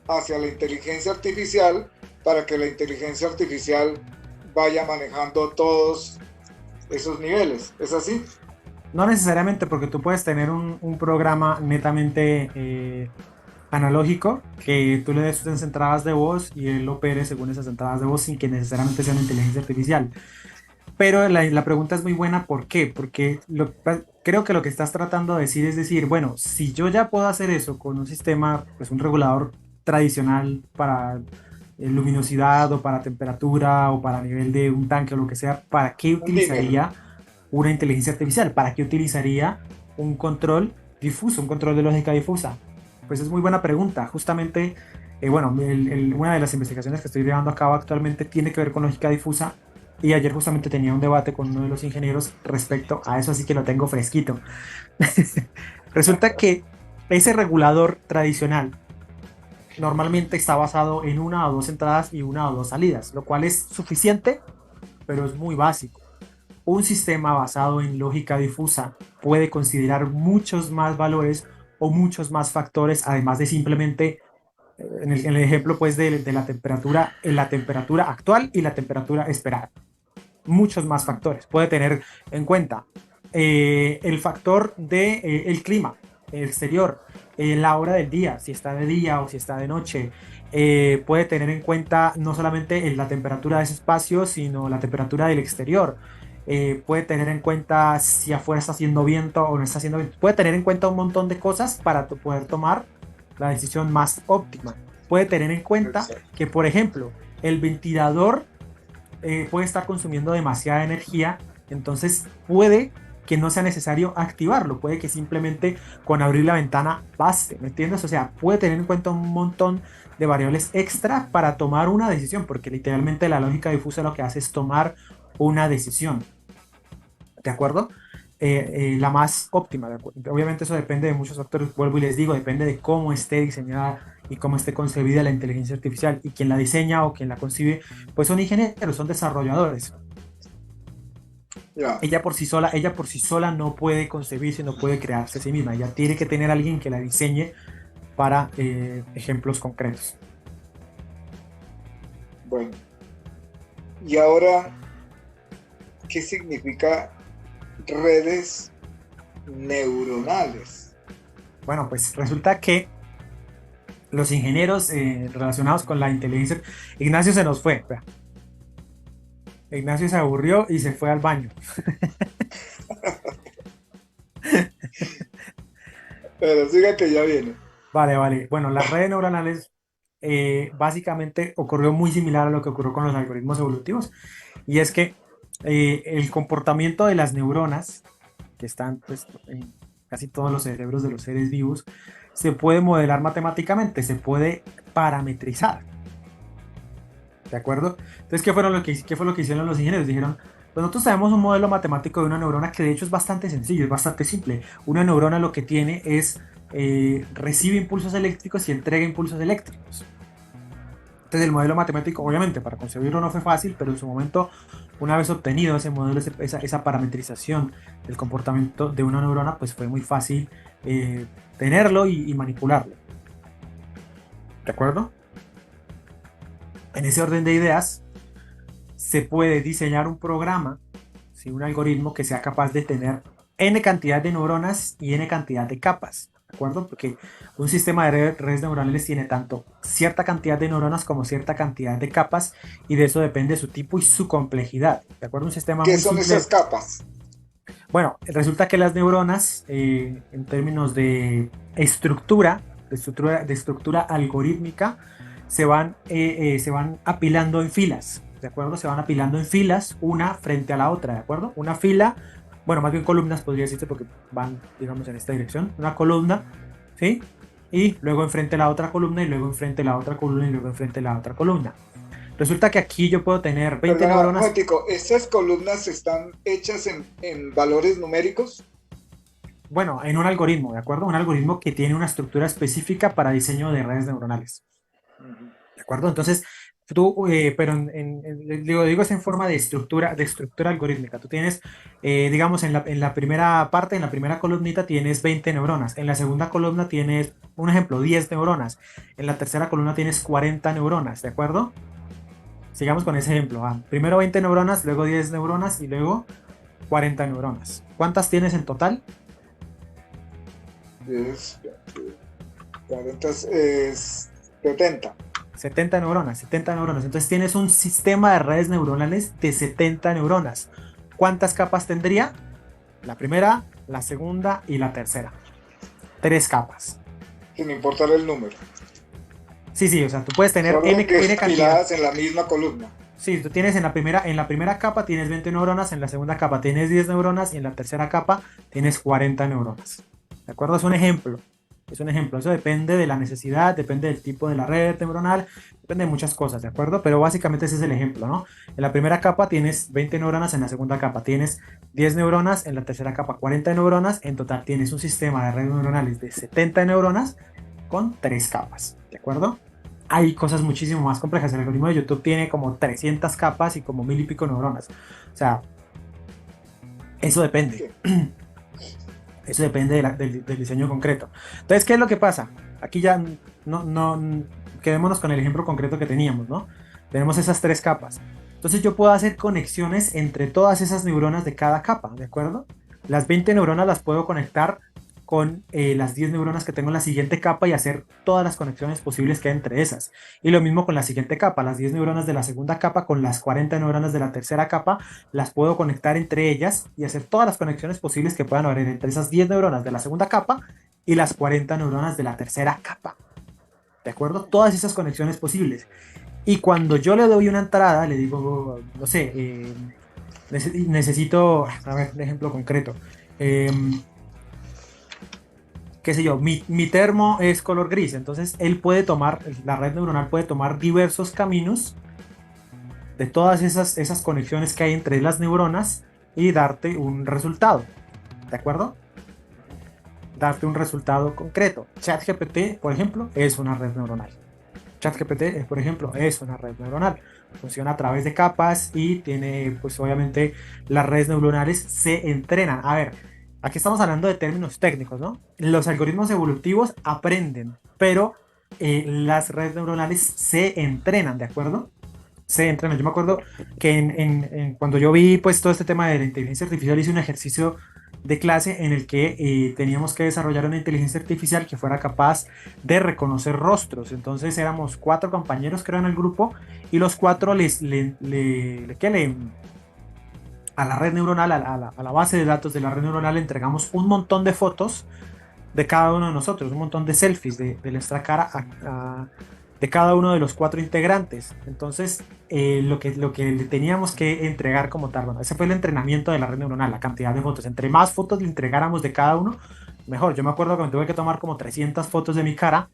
hacia la inteligencia artificial para que la inteligencia artificial vaya manejando todos esos niveles. ¿Es así? No necesariamente porque tú puedes tener un programa netamente analógico que tú le des unas entradas de voz y él opere según esas entradas de voz sin que necesariamente sea una inteligencia artificial. Pero la pregunta es muy buena, ¿por qué? Porque creo que lo que estás tratando de decir es decir, bueno, si yo ya puedo hacer eso con un sistema, pues un regulador tradicional para luminosidad o para temperatura o para nivel de un tanque o lo que sea, ¿para qué Un dimmer. utilizaría una inteligencia artificial? ¿Para qué utilizaría un control difuso, un control de lógica difusa? Pues es muy buena pregunta. Justamente, bueno, una de las investigaciones que estoy llevando a cabo actualmente tiene que ver con lógica difusa y ayer justamente tenía un debate con uno de los ingenieros respecto a eso, así que lo tengo fresquito. Resulta que ese regulador tradicional normalmente está basado en una o dos entradas y una o dos salidas, lo cual es suficiente, pero es muy básico. Un sistema basado en lógica difusa puede considerar muchos más valores o muchos más factores, además de simplemente, en el ejemplo pues de la temperatura, en la temperatura actual y la temperatura esperada. Muchos más factores. Puede tener en cuenta el factor de el clima, el exterior, la hora del día, si está de día o si está de noche. Puede tener en cuenta no solamente la temperatura de ese espacio, sino la temperatura del exterior. Puede tener en cuenta si afuera está haciendo viento o no está haciendo viento. Puede tener en cuenta un montón de cosas para poder tomar la decisión más óptima. Puede tener en cuenta Exacto. que, por ejemplo, el ventilador puede estar consumiendo demasiada energía, entonces puede que no sea necesario activarlo, puede que simplemente con abrir la ventana baste, ¿me entiendes? O sea, puede tener en cuenta un montón de variables extra para tomar una decisión, porque literalmente la lógica difusa lo que hace es tomar una decisión, ¿de acuerdo? La más óptima, ¿de acuerdo? Obviamente eso depende de muchos factores, vuelvo y les digo, depende de cómo esté diseñada y cómo esté concebida la inteligencia artificial y quien la diseña o quien la concibe, pues son ingenieros, son desarrolladores. Ya. Ella por sí sola no puede concebirse, no puede crearse a sí misma. Ella tiene que tener a alguien que la diseñe para ejemplos concretos. Bueno. Y ahora, ¿qué significa redes neuronales? Bueno, pues resulta que los ingenieros relacionados con la inteligencia, Ignacio se nos fue. Vea. Ignacio se aburrió y se fue al baño. Pero siga que ya viene. Vale, vale. Bueno, las redes neuronales básicamente ocurrió muy similar a lo que ocurrió con los algoritmos evolutivos. Y es que el comportamiento de las neuronas que están pues, casi todos los cerebros de los seres vivos, se puede modelar matemáticamente, se puede parametrizar. ¿De acuerdo? Entonces, ¿qué fue lo que hicieron los ingenieros? Dijeron, pues nosotros tenemos un modelo matemático de una neurona que de hecho es bastante sencillo, es bastante simple. Una neurona lo que tiene es, recibe impulsos eléctricos y entrega impulsos eléctricos. Entonces el modelo matemático, obviamente, para concebirlo no fue fácil, pero en su momento, una vez obtenido ese modelo, esa parametrización del comportamiento de una neurona, pues fue muy fácil tenerlo y manipularlo. ¿De acuerdo? En ese orden de ideas, se puede diseñar un programa, ¿sí? Un algoritmo que sea capaz de tener n cantidad de neuronas y n cantidad de capas. ¿De acuerdo? Porque un sistema de redes neuronales tiene tanto cierta cantidad de neuronas como cierta cantidad de capas, y de eso depende su tipo y su complejidad. ¿De acuerdo? Un sistema ¿Qué muy son simple. esas capas? Bueno, resulta que las neuronas, en términos de estructura, de estructura algorítmica, se van apilando en filas, ¿de acuerdo? Se van apilando en filas, una frente a la otra, ¿de acuerdo? Una fila, bueno, más bien columnas podría decirse porque van, digamos, en esta dirección. Una columna, ¿sí? Y luego enfrente la otra columna, y luego enfrente la otra columna, y luego enfrente la otra columna. Resulta que aquí yo puedo tener 20 Perdona, un neuronas. momentico, ¿estas columnas están hechas en valores numéricos? Bueno, en un algoritmo, ¿de acuerdo? Un algoritmo que tiene una estructura específica para diseño de redes neuronales. ¿De acuerdo? Entonces, tú, pero digo es en forma de estructura algorítmica. Tú tienes, digamos, en la primera parte, en la primera columnita tienes 20 neuronas. En la segunda columna tienes, un ejemplo, 10 neuronas. En la tercera columna tienes 40 neuronas, ¿de acuerdo? Sigamos con ese ejemplo. Primero 20 neuronas, luego 10 neuronas y luego 40 neuronas. ¿Cuántas tienes en total? 40, 70. 70 neuronas, 70 neuronas. Entonces tienes un sistema de redes neuronales de 70 neuronas. ¿Cuántas capas tendría? La primera, la segunda y la tercera. 3 capas. Sin importar el número. Sí, o sea, tú puedes tener Solo n que cantidad. apiladas en la misma columna. Sí, tú tienes en la primera capa tienes 20 neuronas, en la segunda capa tienes 10 neuronas y en la tercera capa tienes 40 neuronas. ¿De acuerdo? Es un ejemplo. Eso depende de la necesidad, depende del tipo de la red neuronal, depende de muchas cosas, ¿de acuerdo? Pero básicamente ese es el ejemplo, ¿no? En la primera capa tienes 20 neuronas, en la segunda capa tienes 10 neuronas, en la tercera capa 40 neuronas, en total tienes un sistema de redes neuronales de 70 neuronas con 3 capas, ¿de acuerdo? Hay cosas muchísimo más complejas. El algoritmo de YouTube tiene como 300 capas y como 1000 y pico neuronas. O sea, eso depende. Eso depende del diseño concreto. Entonces, ¿qué es lo que pasa? Aquí ya quedémonos con el ejemplo concreto que teníamos, ¿no? Tenemos esas 3 capas. Entonces yo puedo hacer conexiones entre todas esas neuronas de cada capa, ¿de acuerdo? Las 20 neuronas las puedo conectar con las 10 neuronas que tengo en la siguiente capa y hacer todas las conexiones posibles que hay entre esas. Y lo mismo con la siguiente capa, las 10 neuronas de la segunda capa con las 40 neuronas de la tercera capa, las puedo conectar entre ellas y hacer todas las conexiones posibles que puedan haber entre esas 10 neuronas de la segunda capa y las 40 neuronas de la tercera capa. ¿De acuerdo? Todas esas conexiones posibles. Y cuando yo le doy una entrada, le digo, no sé, necesito, a ver, un ejemplo concreto. Qué sé yo, mi termo es color gris, entonces la red neuronal puede tomar diversos caminos de todas esas conexiones que hay entre las neuronas y darte un resultado, ¿de acuerdo? Darte un resultado concreto. ChatGPT, por ejemplo, es una red neuronal. ChatGPT, por ejemplo, es una red neuronal. Funciona a través de capas y tiene, pues obviamente, las redes neuronales se entrenan. A ver, aquí estamos hablando de términos técnicos, ¿no? Los algoritmos evolutivos aprenden, pero las redes neuronales se entrenan, ¿de acuerdo? Se entrenan. Yo me acuerdo que cuando yo vi pues todo este tema de la inteligencia artificial, hice un ejercicio de clase en el que teníamos que desarrollar una inteligencia artificial que fuera capaz de reconocer rostros. Entonces éramos 4 compañeros, creo, en el grupo, y los 4 a la red neuronal, a la base de datos de la red neuronal, le entregamos un montón de fotos de cada uno de nosotros, un montón de selfies de nuestra cara de cada uno de los 4 integrantes. Entonces, lo que le teníamos que entregar como tal, bueno, ese fue el entrenamiento de la red neuronal, la cantidad de fotos. Entre más fotos le entregáramos de cada uno, mejor. Yo me acuerdo que me tuve que tomar como 300 fotos de mi cara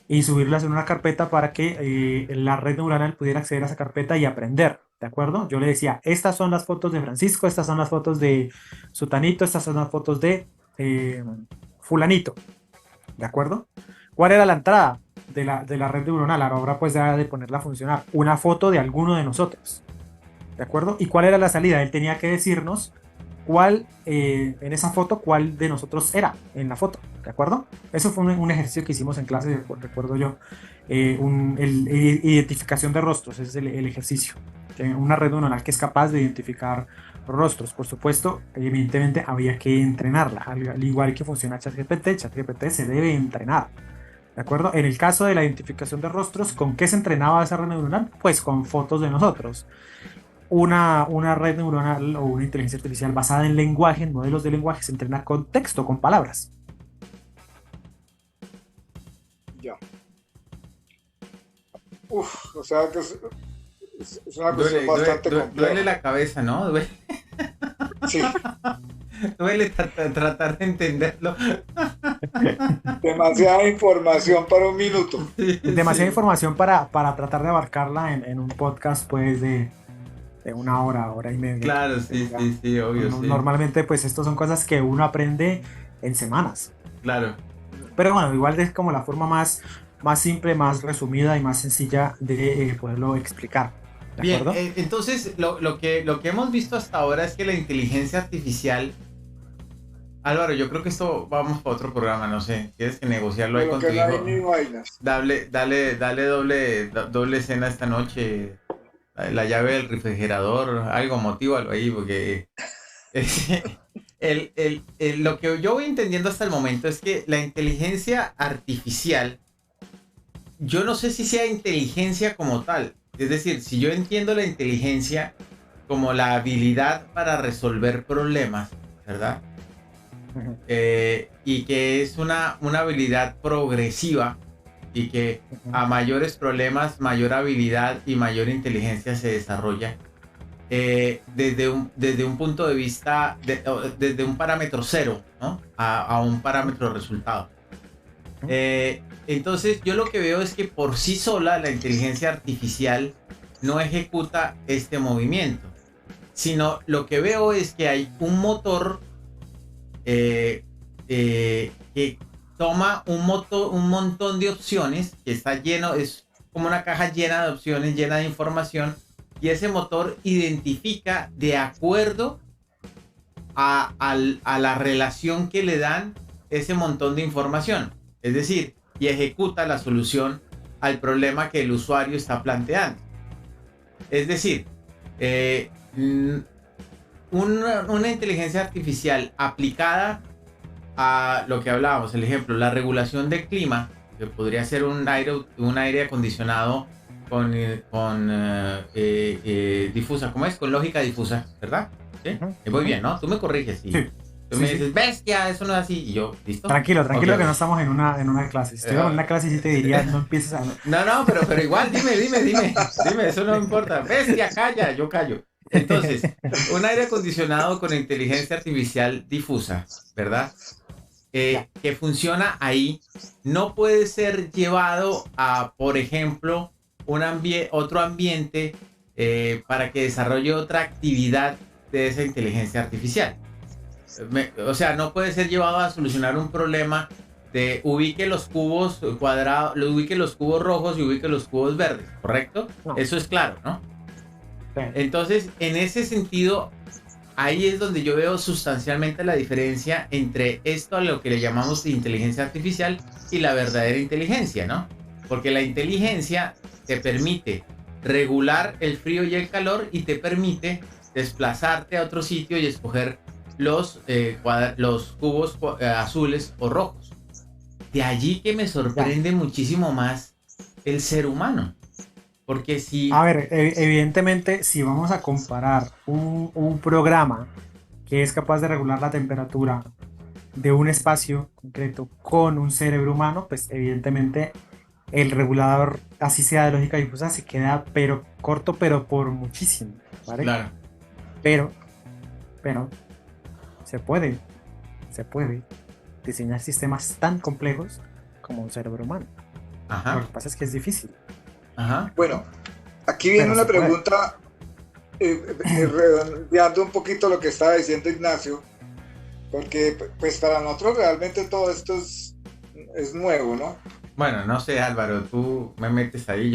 y subirlas en una carpeta para que la red neuronal pudiera acceder a esa carpeta y aprender, ¿de acuerdo? Yo le decía, estas son las fotos de Francisco, estas son las fotos de Sutanito, estas son las fotos de eh, Fulanito, ¿de acuerdo? ¿Cuál era la entrada de la red neuronal? Ahora pues ya de ponerla a funcionar. Una foto de alguno de nosotros, ¿de acuerdo? ¿Y cuál era la salida? Él tenía que decirnos cuál, en esa foto, cuál de nosotros era en la foto, ¿de acuerdo? Eso fue un ejercicio que hicimos en clase, recuerdo yo, identificación de rostros, ese es el ejercicio. Una red neuronal que es capaz de identificar rostros, por supuesto, evidentemente había que entrenarla, al igual que funciona ChatGPT. ChatGPT se debe entrenar, ¿de acuerdo? En el caso de la identificación de rostros, ¿con qué se entrenaba esa red neuronal? Pues con fotos de nosotros. Una red neuronal o una inteligencia artificial basada en lenguaje, en modelos de lenguaje, se entrena con texto, con palabras. Ya. O sea que es una cuestión bastante compleja. Duele la cabeza, ¿no? Duele. Sí. Duele tratar de entenderlo. Demasiada información para un minuto. Demasiada información para tratar de abarcarla en un podcast pues de una hora y media. Claro, sí, obvio. Normalmente pues estos son cosas que uno aprende en semanas. Claro. Pero bueno, igual es como la forma más simple, más resumida y más sencilla de poderlo explicar. ¿De Bien, acuerdo? entonces lo que hemos visto hasta ahora es que la inteligencia artificial... Álvaro, yo creo que esto vamos para otro programa, no sé. Tienes que negociarlo ahí con tu hijo. No hay ni vainas. Dale doble cena esta noche. La llave del refrigerador, algo, motívalo ahí, porque lo que yo voy entendiendo hasta el momento es que la inteligencia artificial, yo no sé si sea inteligencia como tal. Es decir, si yo entiendo la inteligencia como la habilidad para resolver problemas, ¿verdad? Y que es una habilidad progresiva y que a mayores problemas, mayor habilidad y mayor inteligencia se desarrolla desde un punto de vista, desde un parámetro cero, ¿no? a un parámetro resultado. Entonces yo lo que veo es que por sí sola la inteligencia artificial no ejecuta este movimiento, sino lo que veo es que hay un motor que toma un montón de opciones, que está lleno, es como una caja llena de opciones, llena de información, y ese motor identifica de acuerdo a la relación que le dan ese montón de información. Es decir, y ejecuta la solución al problema que el usuario está planteando. Es decir, una inteligencia artificial aplicada a lo que hablábamos, el ejemplo, la regulación del clima, que podría ser un aire acondicionado con difusa, ¿cómo es? Con lógica difusa, ¿verdad? ¿Sí? Muy bien, ¿no? Tú me corriges y sí. tú me dices, bestia, eso no es así, y yo, ¿listo? Tranquilo, Okay. Que no estamos en una clase. Si estuviéramos en una clase sí te diría, no empieces a... No, pero igual, dime, eso no importa. Bestia, calla, yo callo. Entonces, un aire acondicionado con inteligencia artificial difusa, ¿verdad? Que funciona ahí, no puede ser llevado a, por ejemplo, otro ambiente para que desarrolle otra actividad de esa inteligencia artificial. O sea, no puede ser llevado a solucionar un problema de ubique los cubos cuadrados, ubique los cubos rojos y ubique los cubos verdes, ¿correcto? No. Eso es claro, ¿no? Sí. Entonces, en ese sentido, ahí es donde yo veo sustancialmente la diferencia entre esto a lo que le llamamos inteligencia artificial y la verdadera inteligencia, ¿no? Porque la inteligencia te permite regular el frío y el calor y te permite desplazarte a otro sitio y escoger los cubos azules o rojos. De allí que me sorprende muchísimo más el ser humano. Porque si... A ver, evidentemente, si vamos a comparar un programa que es capaz de regular la temperatura de un espacio concreto con un cerebro humano, pues evidentemente el regulador, así sea de lógica difusa, se queda pero corto, pero por muchísimo, ¿vale? Claro. Pero se puede. diseñar sistemas tan complejos como un cerebro humano. Lo que pasa es que es difícil. Bueno, aquí viene una pregunta, redondeando un poquito lo que estaba diciendo Ignacio, porque pues para nosotros realmente todo esto es nuevo, ¿no? Bueno, no sé, Álvaro, tú me metes ahí,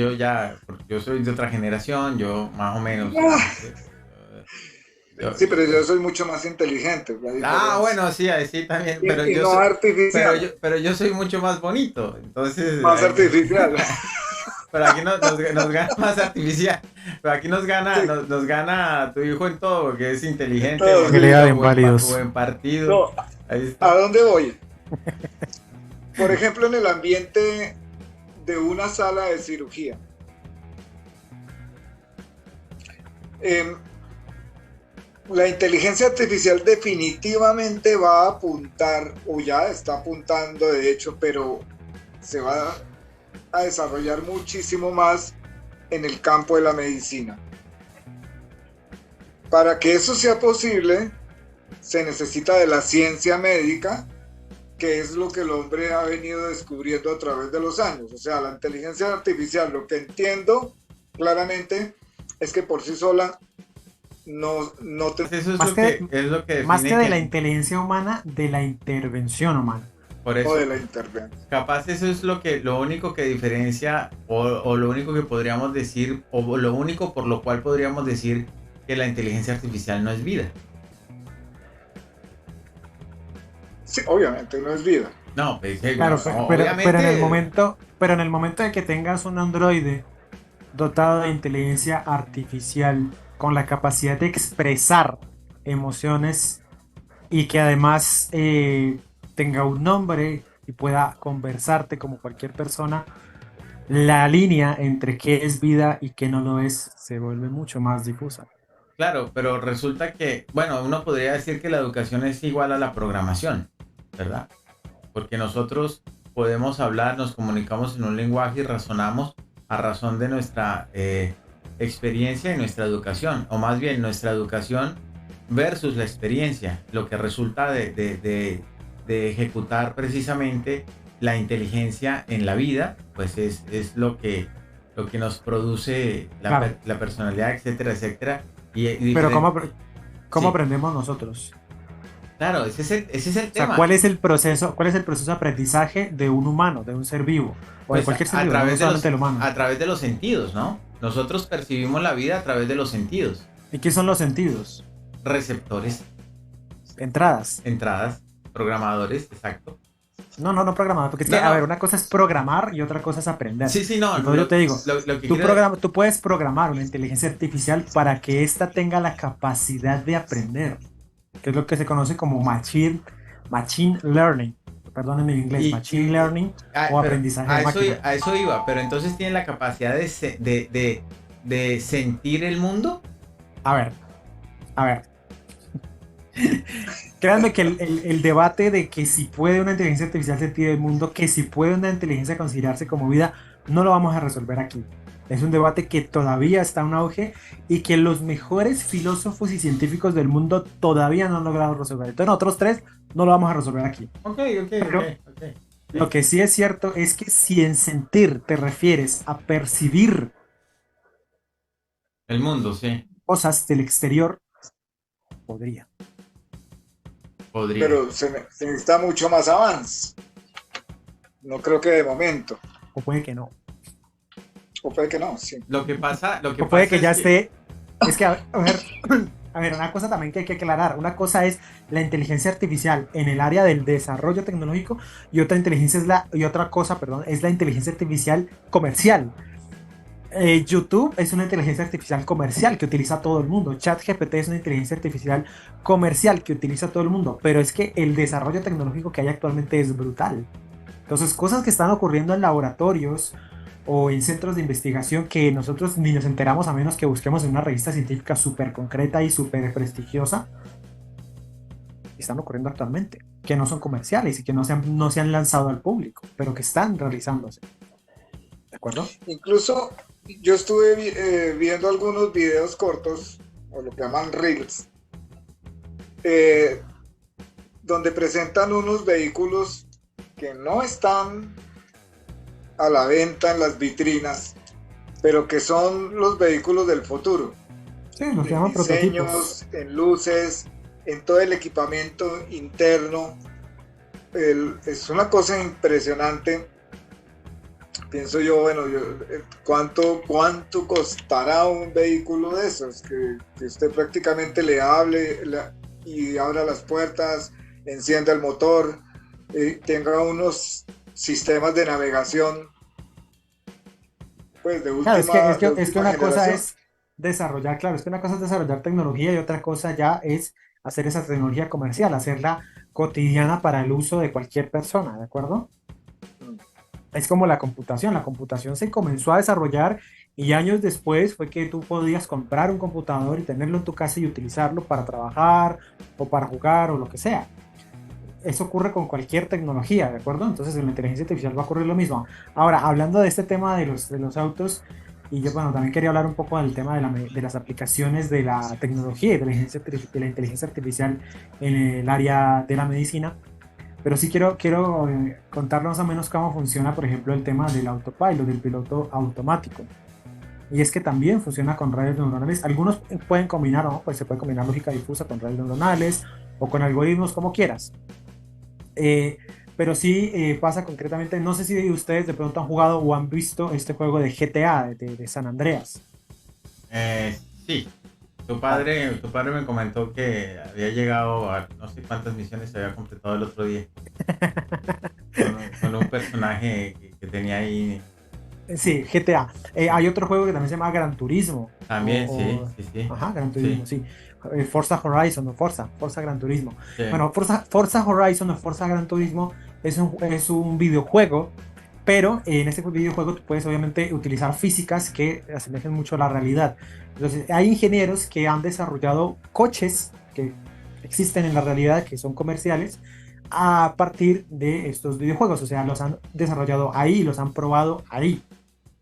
porque yo soy de otra generación, yo más o menos. Sí, pero yo soy mucho más inteligente. Bueno, sí, sí también, pero y no artificial. Pero yo soy mucho más bonito, entonces. Más artificial. Pero aquí nos gana más artificial. Pero aquí nos gana tu hijo en todo, que es inteligente, buen partido. No, ahí está. ¿A dónde voy? Por ejemplo, en el ambiente de una sala de cirugía. La inteligencia artificial definitivamente va a apuntar, o ya está apuntando de hecho, pero se va a desarrollar muchísimo más en el campo de la medicina. Para que eso sea posible, se necesita de la ciencia médica, que es lo que el hombre ha venido descubriendo a través de los años. O sea, la inteligencia artificial, lo que entiendo claramente es que por sí sola no te... Eso es lo que más que de la inteligencia humana, de la intervención humana. Por eso, o de la intervención. Capaz eso es lo único que diferencia, o lo único que podríamos decir, o lo único por lo cual podríamos decir que la inteligencia artificial no es vida. Sí, obviamente no es vida. No, pues, claro, no, pero en el momento de que tengas un androide dotado de inteligencia artificial con la capacidad de expresar emociones y que además tenga un nombre y pueda conversarte como cualquier persona, la línea entre qué es vida y qué no lo es se vuelve mucho más difusa. Claro, pero resulta que, bueno, uno podría decir que la educación es igual a la programación, ¿verdad? Porque nosotros podemos hablar, nos comunicamos en un lenguaje y razonamos a razón de nuestra experiencia y nuestra educación, o más bien nuestra educación versus la experiencia, lo que resulta de ejecutar precisamente la inteligencia en la vida, pues es lo que nos produce la personalidad, etcétera, etcétera. Pero ¿cómo aprendemos nosotros? Claro, ese es el tema. ¿Cuál es el proceso de aprendizaje de un humano, de un ser vivo? O de cualquier ser vivo, no solamente el humano. A través de los sentidos, ¿no? Nosotros percibimos la vida a través de los sentidos. ¿Y qué son los sentidos? Receptores. Entradas, programadores, exacto. No programador, porque es que, a ver, una cosa es programar y otra cosa es aprender. Sí, no. Entonces yo te digo, tú puedes programar una inteligencia artificial para que ésta tenga la capacidad de aprender, que es lo que se conoce como machine learning. Perdónenme en inglés, machine learning o aprendizaje de máquina. A eso iba, pero entonces tiene la capacidad de sentir el mundo. A ver. Créanme que el debate de que si puede una inteligencia artificial sentir el mundo, que si puede una inteligencia considerarse como vida, no lo vamos a resolver aquí. Es un debate que todavía está en auge y que los mejores filósofos y científicos del mundo todavía no han logrado resolver. Entonces nosotros tres no lo vamos a resolver aquí. Pero lo que sí es cierto es que si en sentir te refieres a percibir el mundo, sí, cosas del exterior, podría. Pero se necesita mucho más avance. No creo que de momento. O puede que no. Sí. Lo que pasa puede que ya esté. Es que, a ver, una cosa también que hay que aclarar. Una cosa es la inteligencia artificial en el área del desarrollo tecnológico y otra cosa es la inteligencia artificial comercial. YouTube es una inteligencia artificial comercial que utiliza todo el mundo. ChatGPT es una inteligencia artificial comercial que utiliza todo el mundo. Pero es que el desarrollo tecnológico que hay actualmente es brutal. Entonces, cosas que están ocurriendo en laboratorios o en centros de investigación que nosotros ni nos enteramos a menos que busquemos en una revista científica súper concreta y súper prestigiosa, están ocurriendo actualmente, que no son comerciales y que no se han lanzado al público, pero que están realizándose. ¿De acuerdo? Incluso yo estuve viendo algunos videos cortos, o lo que llaman reels, donde presentan unos vehículos que no están a la venta en las vitrinas, pero que son los vehículos del futuro. Sí, los En llaman diseños, prototipos. en luces, en todo el equipamiento interno. Es una cosa impresionante. Pienso yo, bueno, ¿cuánto costará un vehículo de esos? Que usted prácticamente le hable y abra las puertas, encienda el motor, tenga unos sistemas de navegación, pues de Claro, última, es que de una última cosa generación. es desarrollar, claro, es que una cosa es desarrollar tecnología y otra cosa ya es hacer esa tecnología comercial, hacerla cotidiana para el uso de cualquier persona, ¿de acuerdo? Es como la computación se comenzó a desarrollar y años después fue que tú podías comprar un computador y tenerlo en tu casa y utilizarlo para trabajar o para jugar o lo que sea. Eso ocurre con cualquier tecnología, ¿de acuerdo? Entonces en la inteligencia artificial va a ocurrir lo mismo. Ahora, hablando de este tema de los autos, y yo, bueno, también quería hablar un poco del tema de las aplicaciones de la tecnología y de la inteligencia artificial en el área de la medicina, pero sí quiero contar más o menos cómo funciona, por ejemplo, el tema del autopilot, del piloto automático. Y es que también funciona con redes neuronales. Algunos pueden combinar, ¿no? Pues se puede combinar lógica difusa con redes neuronales o con algoritmos, como quieras. Eh, pero sí pasa concretamente, no sé si ustedes de pronto han jugado o han visto este juego de GTA, de San Andreas. Sí, Vale. tu padre me comentó que había llegado a no sé cuántas misiones se había completado el otro día con un personaje que tenía ahí. Sí, GTA. Hay otro juego que también se llama Gran Turismo. También, sí, sí, sí. Ajá, Gran Turismo, Sí, sí. Forza Horizon o Forza Gran Turismo. sí. Bueno, Forza Horizon o Forza Gran Turismo es un videojuego, pero en este videojuego tú puedes obviamente utilizar físicas que asemejen mucho a la realidad. Entonces, hay ingenieros que han desarrollado coches que existen en la realidad, que son comerciales, a partir de estos videojuegos. O sea, los han desarrollado ahí, los han probado ahí.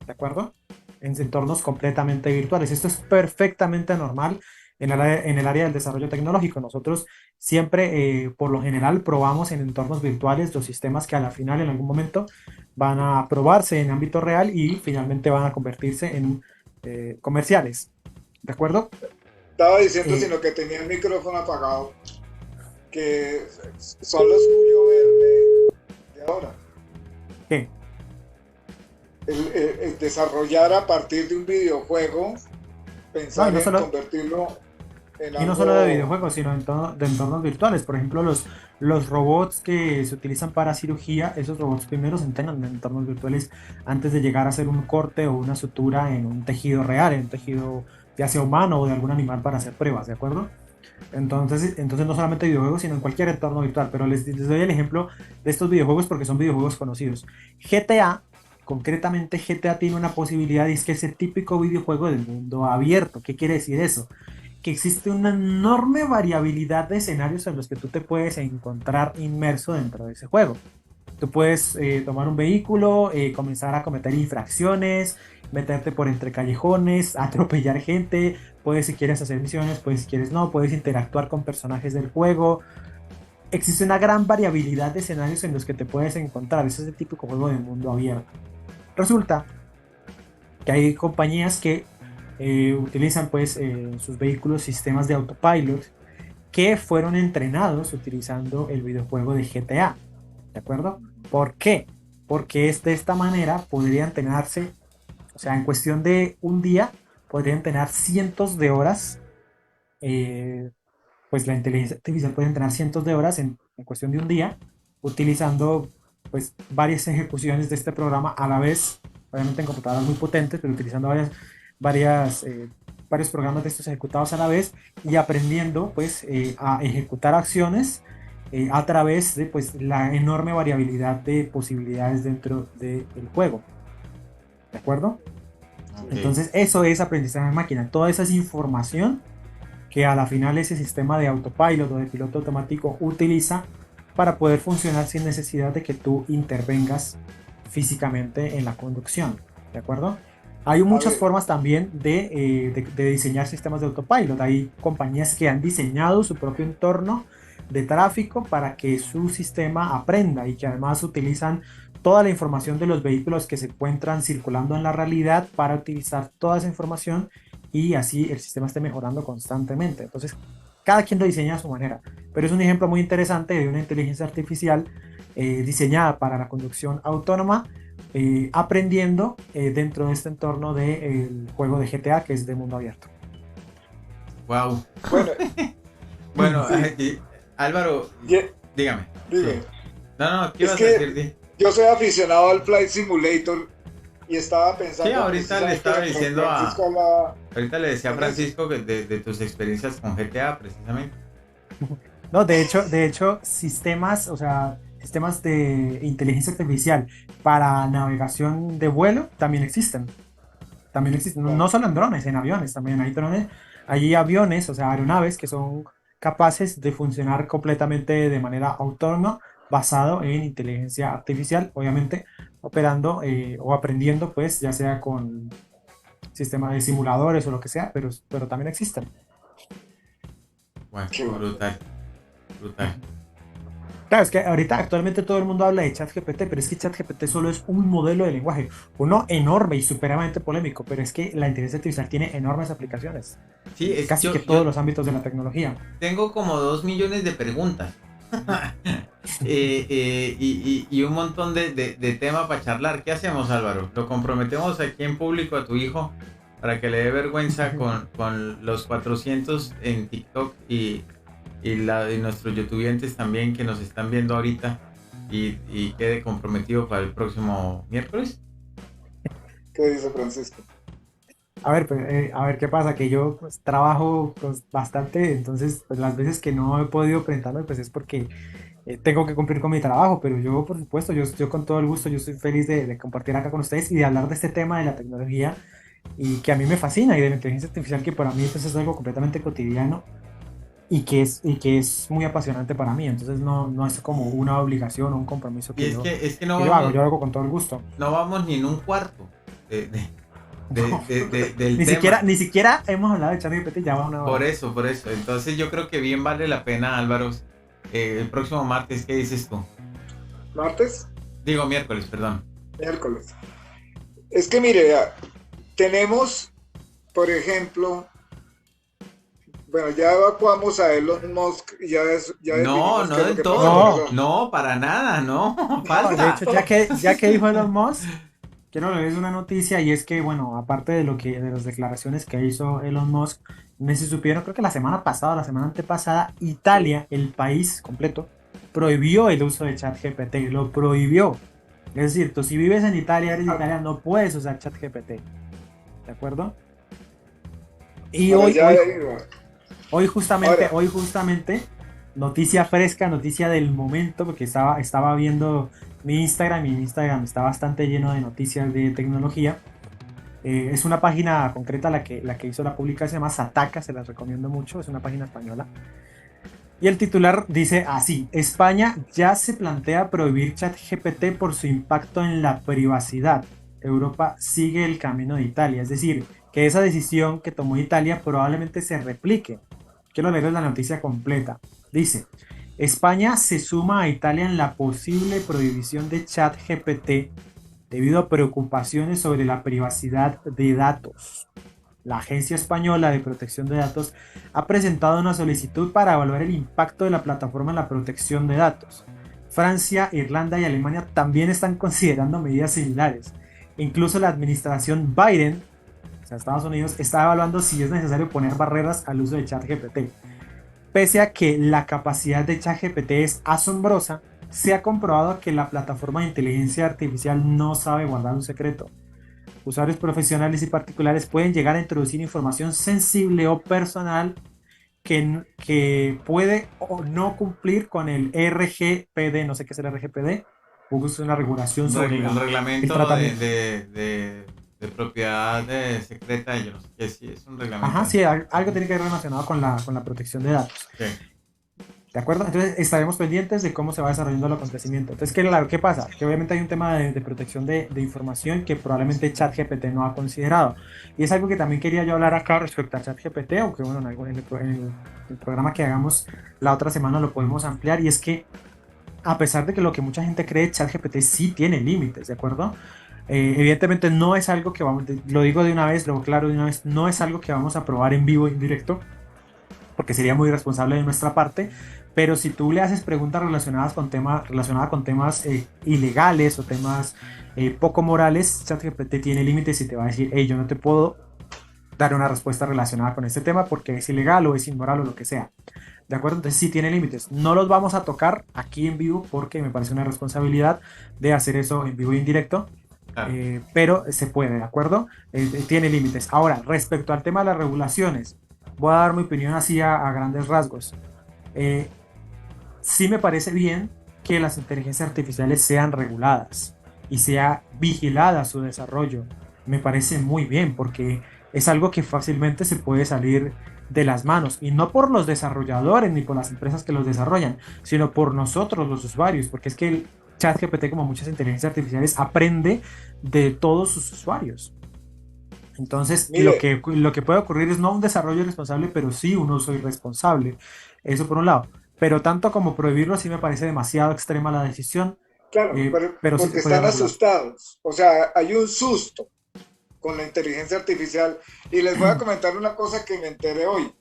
¿De acuerdo? En entornos completamente virtuales. Esto es perfectamente normal en el área del desarrollo tecnológico. Nosotros siempre, por lo general, probamos en entornos virtuales los sistemas que a la final, en algún momento, van a probarse en ámbito real y finalmente van a convertirse en comerciales. ¿De acuerdo? Estaba diciendo, Eh, sino que tenía el micrófono apagado, que son los Julio Verne de ahora. ¿Qué? El desarrollar a partir de un videojuego, No, pensar en convertirlo en y no solo de algo. videojuegos, sino de entornos virtuales. Por ejemplo, los robots que se utilizan para cirugía, esos robots primero se entrenan en entornos virtuales antes de llegar a hacer un corte o una sutura en un tejido real, en un tejido ya sea humano o de algún animal para hacer pruebas, ¿de acuerdo? Entonces no solamente videojuegos, sino en cualquier entorno virtual. Pero les doy el ejemplo de estos videojuegos porque son videojuegos conocidos. GTA, concretamente GTA tiene una posibilidad y es que es el típico videojuego del mundo abierto. ¿Qué quiere decir eso? Que existe una enorme variabilidad de escenarios en los que tú te puedes encontrar inmerso dentro de ese juego. Tú puedes tomar un vehículo, comenzar a cometer infracciones, meterte por entre callejones, atropellar gente, puedes si quieres hacer misiones, puedes si quieres no, puedes interactuar con personajes del juego. Existe una gran variabilidad de escenarios en los que te puedes encontrar. Ese es el típico juego de mundo abierto. Resulta que hay compañías que utilizan pues en sus vehículos sistemas de autopilot que fueron entrenados utilizando el videojuego de GTA. ¿De acuerdo? ¿Por qué? Porque de esta manera podrían entrenarse, o sea, en cuestión de un día, podrían entrenar cientos de horas, eh, pues la inteligencia artificial puede entrenar cientos de horas en cuestión de un día, utilizando pues varias ejecuciones de este programa a la vez, obviamente en computadoras muy potentes, pero utilizando varias, varios programas de estos ejecutados a la vez y aprendiendo pues a ejecutar acciones a través de pues la enorme variabilidad de posibilidades dentro del juego. ¿De acuerdo? Ok. Entonces eso es aprendizaje en máquina. Toda esa es información que a la final ese sistema de autopilot o de piloto automático utiliza para poder funcionar sin necesidad de que tú intervengas físicamente en la conducción. ¿De acuerdo? Hay A muchas ver, formas también de diseñar sistemas de autopilot. Hay compañías que han diseñado su propio entorno de tráfico para que su sistema aprenda, y que además utilizan toda la información de los vehículos que se encuentran circulando en la realidad para utilizar toda esa información, y así el sistema esté mejorando constantemente. Entonces, cada quien lo diseña a su manera, pero es un ejemplo muy interesante de una inteligencia artificial diseñada para la conducción autónoma, aprendiendo dentro de este entorno del juego de GTA, que es de mundo abierto. Wow. Bueno, Bueno, sí. Álvaro, dígame. Dime. Sí. No, ¿qué Es ibas a que decir? yo soy aficionado al Flight Simulator y estaba pensando. Sí, ahorita le estaba diciendo ahorita le decía a en eso. Francisco que de tus experiencias con GTA, precisamente. No, de hecho, sistemas, o sea, sistemas de inteligencia artificial para navegación de vuelo también existen. También existen, no solo en drones, en aviones también hay drones, hay aviones, o sea, aeronaves que son capaces de funcionar completamente de manera autónoma, basado en inteligencia artificial, obviamente operando o aprendiendo, pues, ya sea con sistemas de simuladores o lo que sea, pero también existen. Bueno, Qué bueno. brutal. Claro, es que ahorita actualmente todo el mundo habla de ChatGPT, pero es que ChatGPT solo es un modelo de lenguaje, uno enorme y supremamente polémico, pero es que la inteligencia artificial tiene enormes aplicaciones Sí, en casi que yo todos los ámbitos de la tecnología. tengo como 2 millones de preguntas. Y un montón de tema para charlar. ¿Qué hacemos, Álvaro? ¿Lo comprometemos aquí en público a tu hijo para que le dé vergüenza con los 400 en TikTok y nuestros youtubers también que nos están viendo ahorita, y quede comprometido para el próximo miércoles? ¿Qué dice Francisco? A ver, pues, a ver qué pasa, que yo pues, trabajo pues, bastante, entonces pues, las veces que no he podido presentarme pues es porque tengo que cumplir con mi trabajo, pero yo por supuesto, yo con todo el gusto, yo estoy feliz de compartir acá con ustedes y de hablar de este tema de la tecnología, y que a mí me fascina, y de la inteligencia artificial, que para mí pues, es algo completamente cotidiano y que es muy apasionante para mí. Entonces no es como una obligación o un compromiso Y que es que que yo hago, yo lo hago con todo el gusto. no vamos ni en un cuarto de, de- No, del ni tema. siquiera hemos hablado de ChatGPT, ya va una Por hora. eso. Entonces yo creo que bien vale la pena, Álvaro. El próximo martes, ¿qué dices tú? ¿Martes? Digo miércoles, perdón. Miércoles. Es que mire, tenemos, por ejemplo, bueno, ya evacuamos a Elon Musk y ya No, definimos no qué es lo del que pasa con todo. No, eso. No, para nada, no. no, de Falta. hecho, ya que dijo Elon Musk, quiero leerles una noticia, y es que, bueno, aparte de las declaraciones que hizo Elon Musk, no sé si supieron, creo que la semana pasada, la semana antepasada, Italia, el país completo, prohibió el uso de ChatGPT, lo prohibió. Es decir, tú si vives en Italia, eres de Italia, no puedes usar ChatGPT, ¿de acuerdo? Y Para hoy, allá hoy, iba. hoy Ahora, justamente, noticia fresca, noticia del momento, porque estaba viendo mi Instagram, y mi Instagram está bastante lleno de noticias de tecnología. Es una página concreta la que hizo la publicación, se llama Sataka, se las recomiendo mucho, es una página española. Y el titular dice así: España ya se plantea prohibir ChatGPT por su impacto en la privacidad. Europa sigue el camino de Italia. Es decir, que esa decisión que tomó Italia probablemente se replique. Quiero leer la noticia completa. Dice: España se suma a Italia en la posible prohibición de ChatGPT debido a preocupaciones sobre la privacidad de datos. La Agencia Española de Protección de Datos ha presentado una solicitud para evaluar el impacto de la plataforma en la protección de datos. Francia, Irlanda y Alemania también están considerando medidas similares. Incluso la administración Biden, o sea, Estados Unidos, está evaluando si es necesario poner barreras al uso de ChatGPT. Pese a que la capacidad de ChatGPT es asombrosa, se ha comprobado que la plataforma de inteligencia artificial no sabe guardar un secreto. Usuarios profesionales y particulares pueden llegar a introducir información sensible o personal que puede o no cumplir con el RGPD. No sé qué es el RGPD. Es una regulación sobre El el reglamento tratamiento. de propiedad secreta, yo no sé qué, sí, es un reglamento. Ajá, sí, algo tiene que ver relacionado con la protección de datos. Sí. ¿De acuerdo? Entonces estaremos pendientes de cómo se va desarrollando el acontecimiento. Entonces, ¿qué pasa? Que obviamente hay un tema de protección de información que probablemente ChatGPT no ha considerado. Y es algo que también quería yo hablar acá respecto a ChatGPT, aunque bueno, en el programa que hagamos la otra semana lo podemos ampliar. Y es que a pesar de que lo que mucha gente cree, ChatGPT sí tiene límites, ¿de acuerdo? Evidentemente no es algo que vamos, lo digo de una vez, lo claro de una vez, no es algo que vamos a probar en vivo, en directo, porque sería muy irresponsable de nuestra parte, pero si tú le haces preguntas relacionadas con temas ilegales o temas poco morales, ChatGPT tiene límites y te va a decir, hey, yo no te puedo dar una respuesta relacionada con este tema porque es ilegal o es inmoral o lo que sea. ¿De acuerdo? Entonces sí tiene límites. No los vamos a tocar aquí en vivo porque me parece una responsabilidad de hacer eso en vivo y en directo. Claro. Pero se puede, ¿de acuerdo? Tiene límites. Ahora, respecto al tema de las regulaciones, voy a dar mi opinión así a grandes rasgos. Eh, sí me parece bien que las inteligencias artificiales sean reguladas y sea vigilada su desarrollo. Me parece muy bien porque es algo que fácilmente se puede salir de las manos y no por los desarrolladores ni por las empresas que los desarrollan, sino por nosotros los usuarios, porque es que el ChatGPT, como muchas inteligencias artificiales, aprende de todos sus usuarios. Entonces, Mire, lo que puede ocurrir es no un desarrollo irresponsable, pero sí un uso irresponsable. Eso por un lado. Pero tanto como prohibirlo, sí me parece demasiado extrema la decisión, claro, pero sí porque se puede están regular. asustados. O sea, hay un susto con la inteligencia artificial. Y les voy a comentar una cosa que me enteré hoy.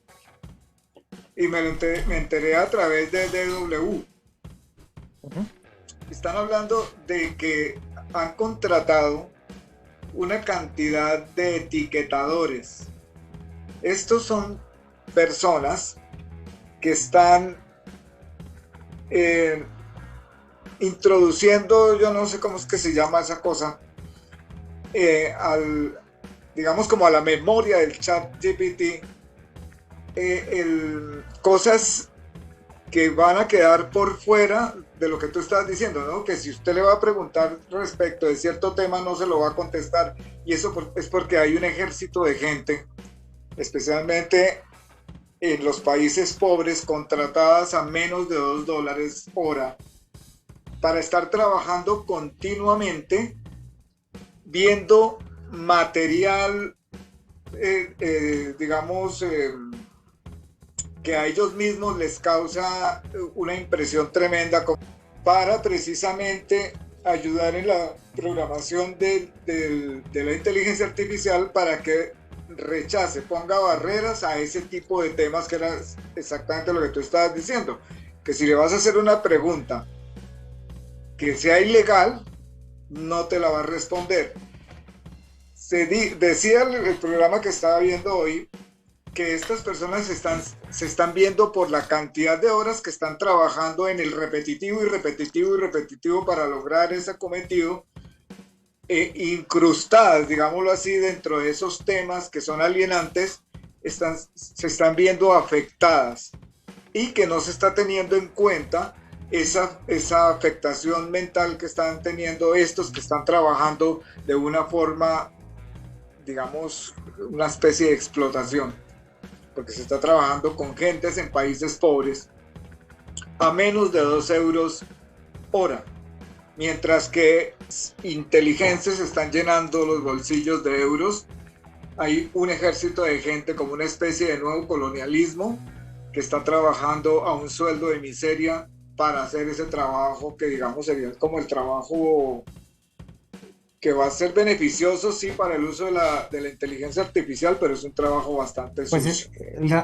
Y me enteré a través de DW. Ujú. Están hablando de que han contratado una cantidad de etiquetadores. Estos son personas que están eh, introduciendo, yo no sé cómo es que se llama esa cosa, digamos como a la memoria del chat GPT, cosas que van a quedar por fuera de lo que tú estás diciendo, ¿no? Que si usted le va a preguntar respecto de cierto tema, no se lo va a contestar. Y eso es porque hay un ejército de gente, especialmente en los países pobres, contratadas a menos de $2 hora, para estar trabajando continuamente, viendo material, digamos, que a ellos mismos les causa una impresión tremenda para precisamente ayudar en la programación de la inteligencia artificial para que rechace, ponga barreras a ese tipo de temas que era exactamente lo que tú estabas diciendo, que si le vas a hacer una pregunta que sea ilegal, no te la va a responder. Decía el programa que estaba viendo hoy que estas personas se están viendo por la cantidad de horas que están trabajando en el repetitivo y repetitivo y repetitivo para lograr ese cometido, incrustadas, digámoslo así, dentro de esos temas que son alienantes, se están viendo afectadas y que no se está teniendo en cuenta esa afectación mental que están teniendo estos que están trabajando de una forma, digamos, una especie de explotación, porque se está trabajando con gentes en países pobres a menos de 2 € hora, mientras que inteligencias están llenando los bolsillos de euros. Hay un ejército de gente como una especie de nuevo colonialismo que está trabajando a un sueldo de miseria para hacer ese trabajo que digamos sería como el trabajo que va a ser beneficioso, sí, para el uso de la inteligencia artificial, pero es un trabajo bastante Pues sucio.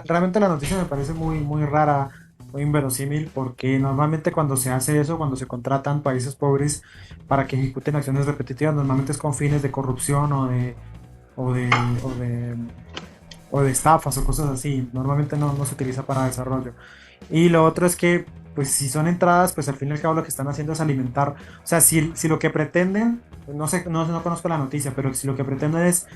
realmente la noticia me parece muy, muy rara, muy inverosímil, porque normalmente cuando se hace eso, cuando se contratan países pobres para que ejecuten acciones repetitivas, normalmente es con fines de corrupción o de, o de, o de estafas o cosas así. Normalmente no se utiliza para desarrollo. Y lo otro es que, pues si son entradas, pues al fin y al cabo lo que están haciendo es alimentar. O sea, si lo que pretenden, no sé, no conozco la noticia, pero si lo que pretenden es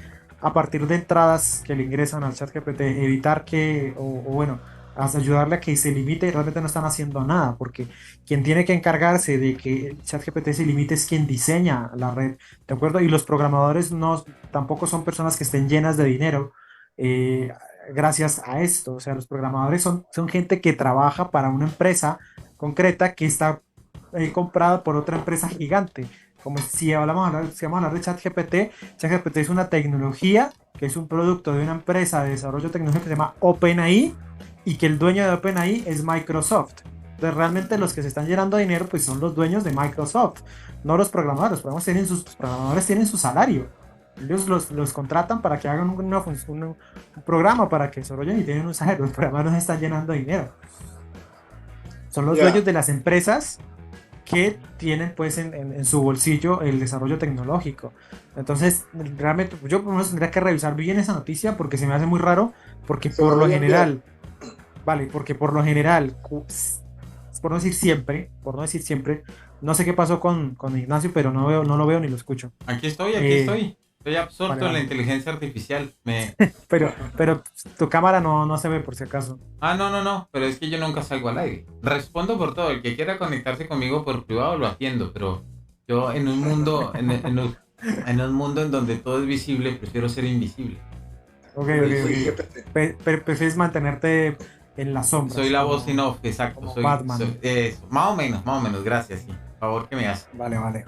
a partir de entradas que le ingresan al chat GPT, evitar que, o bueno, ayudarle a que se limite y realmente no están haciendo nada, porque quien tiene que encargarse de que el chat GPT se limite es quien diseña la red, ¿de acuerdo? Y los programadores no, tampoco son personas que estén llenas de dinero. Eh, gracias a esto. O sea, los programadores son gente que trabaja para una empresa concreta que está comprada por otra empresa gigante. Como si si vamos a hablar de ChatGPT, ChatGPT es una tecnología que es un producto de una empresa de desarrollo tecnológico que se llama OpenAI y que el dueño de OpenAI es Microsoft. Entonces, realmente los que se están llenando de dinero pues son los dueños de Microsoft, no los programadores. Los programadores tienen su salario. Ellos los contratan para que hagan un programa para que desarrollen y tienen un salario. Los programadores no están llenando de dinero. Son los dueños de las empresas que tienen pues en su bolsillo el desarrollo tecnológico. Entonces, realmente yo por lo menos tendría que revisar bien esa noticia porque se me hace muy raro, porque por lo general, porque por lo general, por no decir siempre, no sé qué pasó con Ignacio, pero no lo veo ni lo escucho. Aquí estoy. Estoy absorto en la inteligencia artificial. Pero tu cámara no se ve por si acaso. No, pero es que yo nunca salgo al aire. Respondo por todo. El que quiera conectarse conmigo por privado lo atiendo, pero yo en un mundo, en un mundo en donde todo es visible, prefiero ser invisible. Ok. Prefieres mantenerte en la sombra. Soy la voz in off, exacto. Soy Batman. Más o menos, gracias, sí. Favor que me hace. Vale.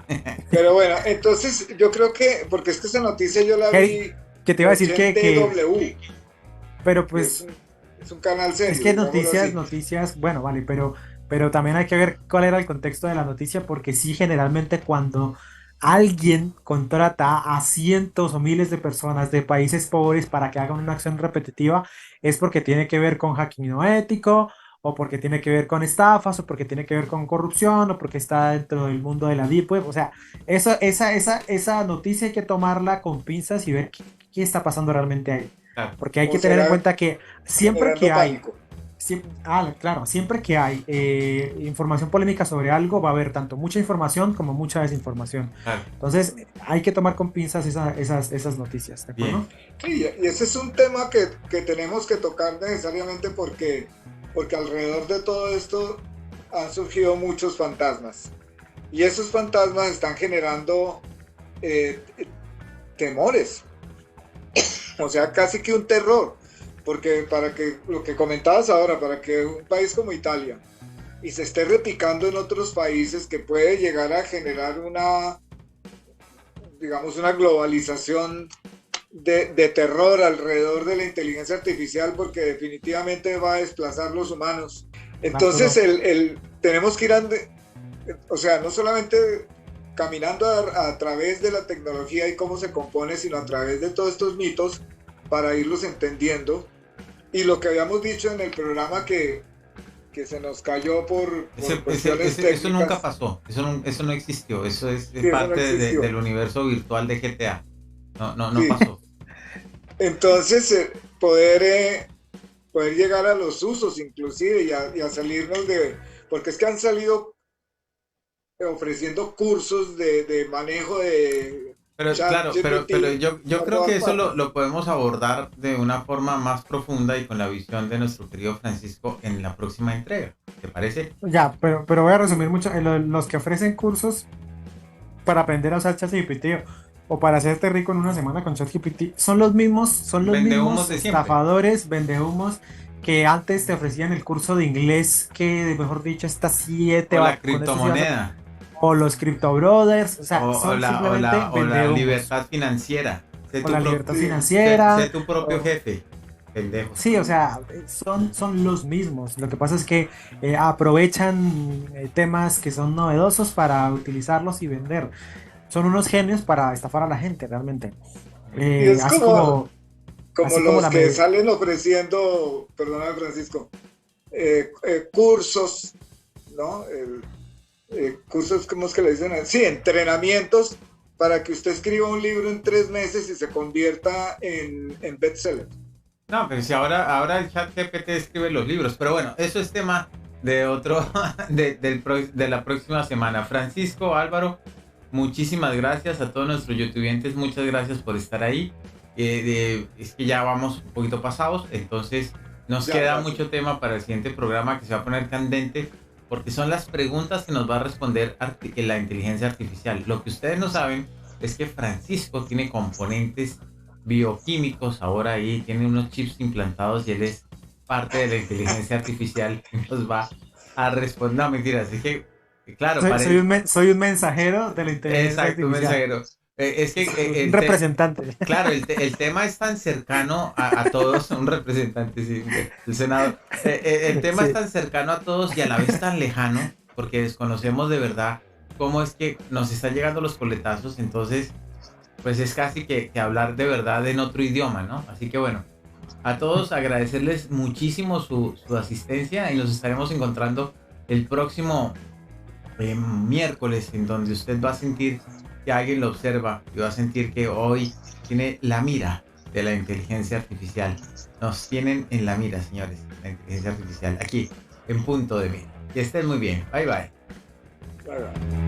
Pero bueno, entonces yo creo que, porque es que esa noticia yo la vi. Que te iba a decir que DW, pero pues es un canal serio. Es que noticias, bueno, vale, pero también hay que ver cuál era el contexto de la noticia, porque sí, generalmente cuando alguien contrata a cientos o miles de personas de países pobres para que hagan una acción repetitiva, es porque tiene que ver con hacking no ético, o porque tiene que ver con estafas, o porque tiene que ver con corrupción, o porque está dentro del mundo de la Deep Web. O sea, esa noticia hay que tomarla con pinzas y ver qué está pasando realmente ahí. Porque hay que tener en cuenta que siempre que hay información polémica sobre algo, va a haber tanto mucha información como mucha desinformación. Entonces hay que tomar con pinzas esas noticias, ¿de acuerdo? Sí, y ese es un tema que tenemos que tocar necesariamente porque alrededor de todo esto han surgido muchos fantasmas y esos fantasmas están generando temores, o sea, casi que un terror, porque para que lo que comentabas ahora, para que un país como Italia y se esté replicando en otros países, que puede llegar a generar una globalización de terror alrededor de la inteligencia artificial, porque definitivamente va a desplazar los humanos. Entonces tenemos que ir no solamente caminando a través de la tecnología y cómo se compone, sino a través de todos estos mitos para irlos entendiendo. Y lo que habíamos dicho en el programa que se nos cayó por cuestiones técnicas. Eso nunca pasó, eso no existió, eso es parte del universo virtual de GTA. No pasó. Entonces, poder llegar a los usos inclusive y a salirnos porque es que han salido ofreciendo cursos de manejo de... Pero yo creo que eso lo podemos abordar de una forma más profunda y con la visión de nuestro querido Francisco en la próxima entrega. ¿Te parece? Ya, pero voy a resumir mucho. Los que ofrecen cursos para aprender a usar ChatGPT o para hacerte rico en una semana con ChatGPT son los mismos estafadores, vendehumos que antes te ofrecían el curso de inglés que, mejor dicho, está 7 o la criptomoneda. O los Crypto Brothers, o sea, o la libertad financiera. Sé tu propio jefe, pendejo. Sí, o sea, son los mismos. Lo que pasa es que aprovechan temas que son novedosos para utilizarlos y vender. Son unos genios para estafar a la gente, realmente. Es como los que salen ofreciendo, perdona Francisco, cursos, ¿no? Cursos, ¿cómo es que le dicen? Sí, entrenamientos para que usted escriba un libro en 3 meses y se convierta en bestseller. No, pero si ahora el ChatGPT escribe los libros, pero bueno, eso es tema de de la próxima semana. Francisco, Álvaro, muchísimas gracias a todos nuestros youtubers, muchas gracias por estar ahí. Es que ya vamos un poquito pasados, entonces nos queda mucho tema para el siguiente programa que se va a poner candente, porque son las preguntas que nos va a responder la inteligencia artificial. Lo que ustedes no saben es que Francisco tiene componentes bioquímicos ahora ahí, tiene unos chips implantados y él es parte de la inteligencia artificial y nos va a responder. No, mentira, así que, claro, soy un mensajero de la inteligencia exacto, un artificial. mensajero. Es que Un representante. claro, el tema es tan cercano a todos, un representante, sí, el senador. El tema Sí. es tan cercano a todos y a la vez tan lejano, porque desconocemos de verdad cómo es que nos están llegando los coletazos, entonces, pues es casi que hablar de verdad en otro idioma, ¿no? Así que bueno, a todos agradecerles muchísimo su asistencia y nos estaremos encontrando el próximo miércoles, en donde usted va a sentir que alguien lo observa y va a sentir que hoy tiene la mira de la inteligencia artificial. Nos tienen en la mira, señores, la inteligencia artificial, aquí, en punto de mira. Que estén muy bien. Bye, bye. Bye, bye.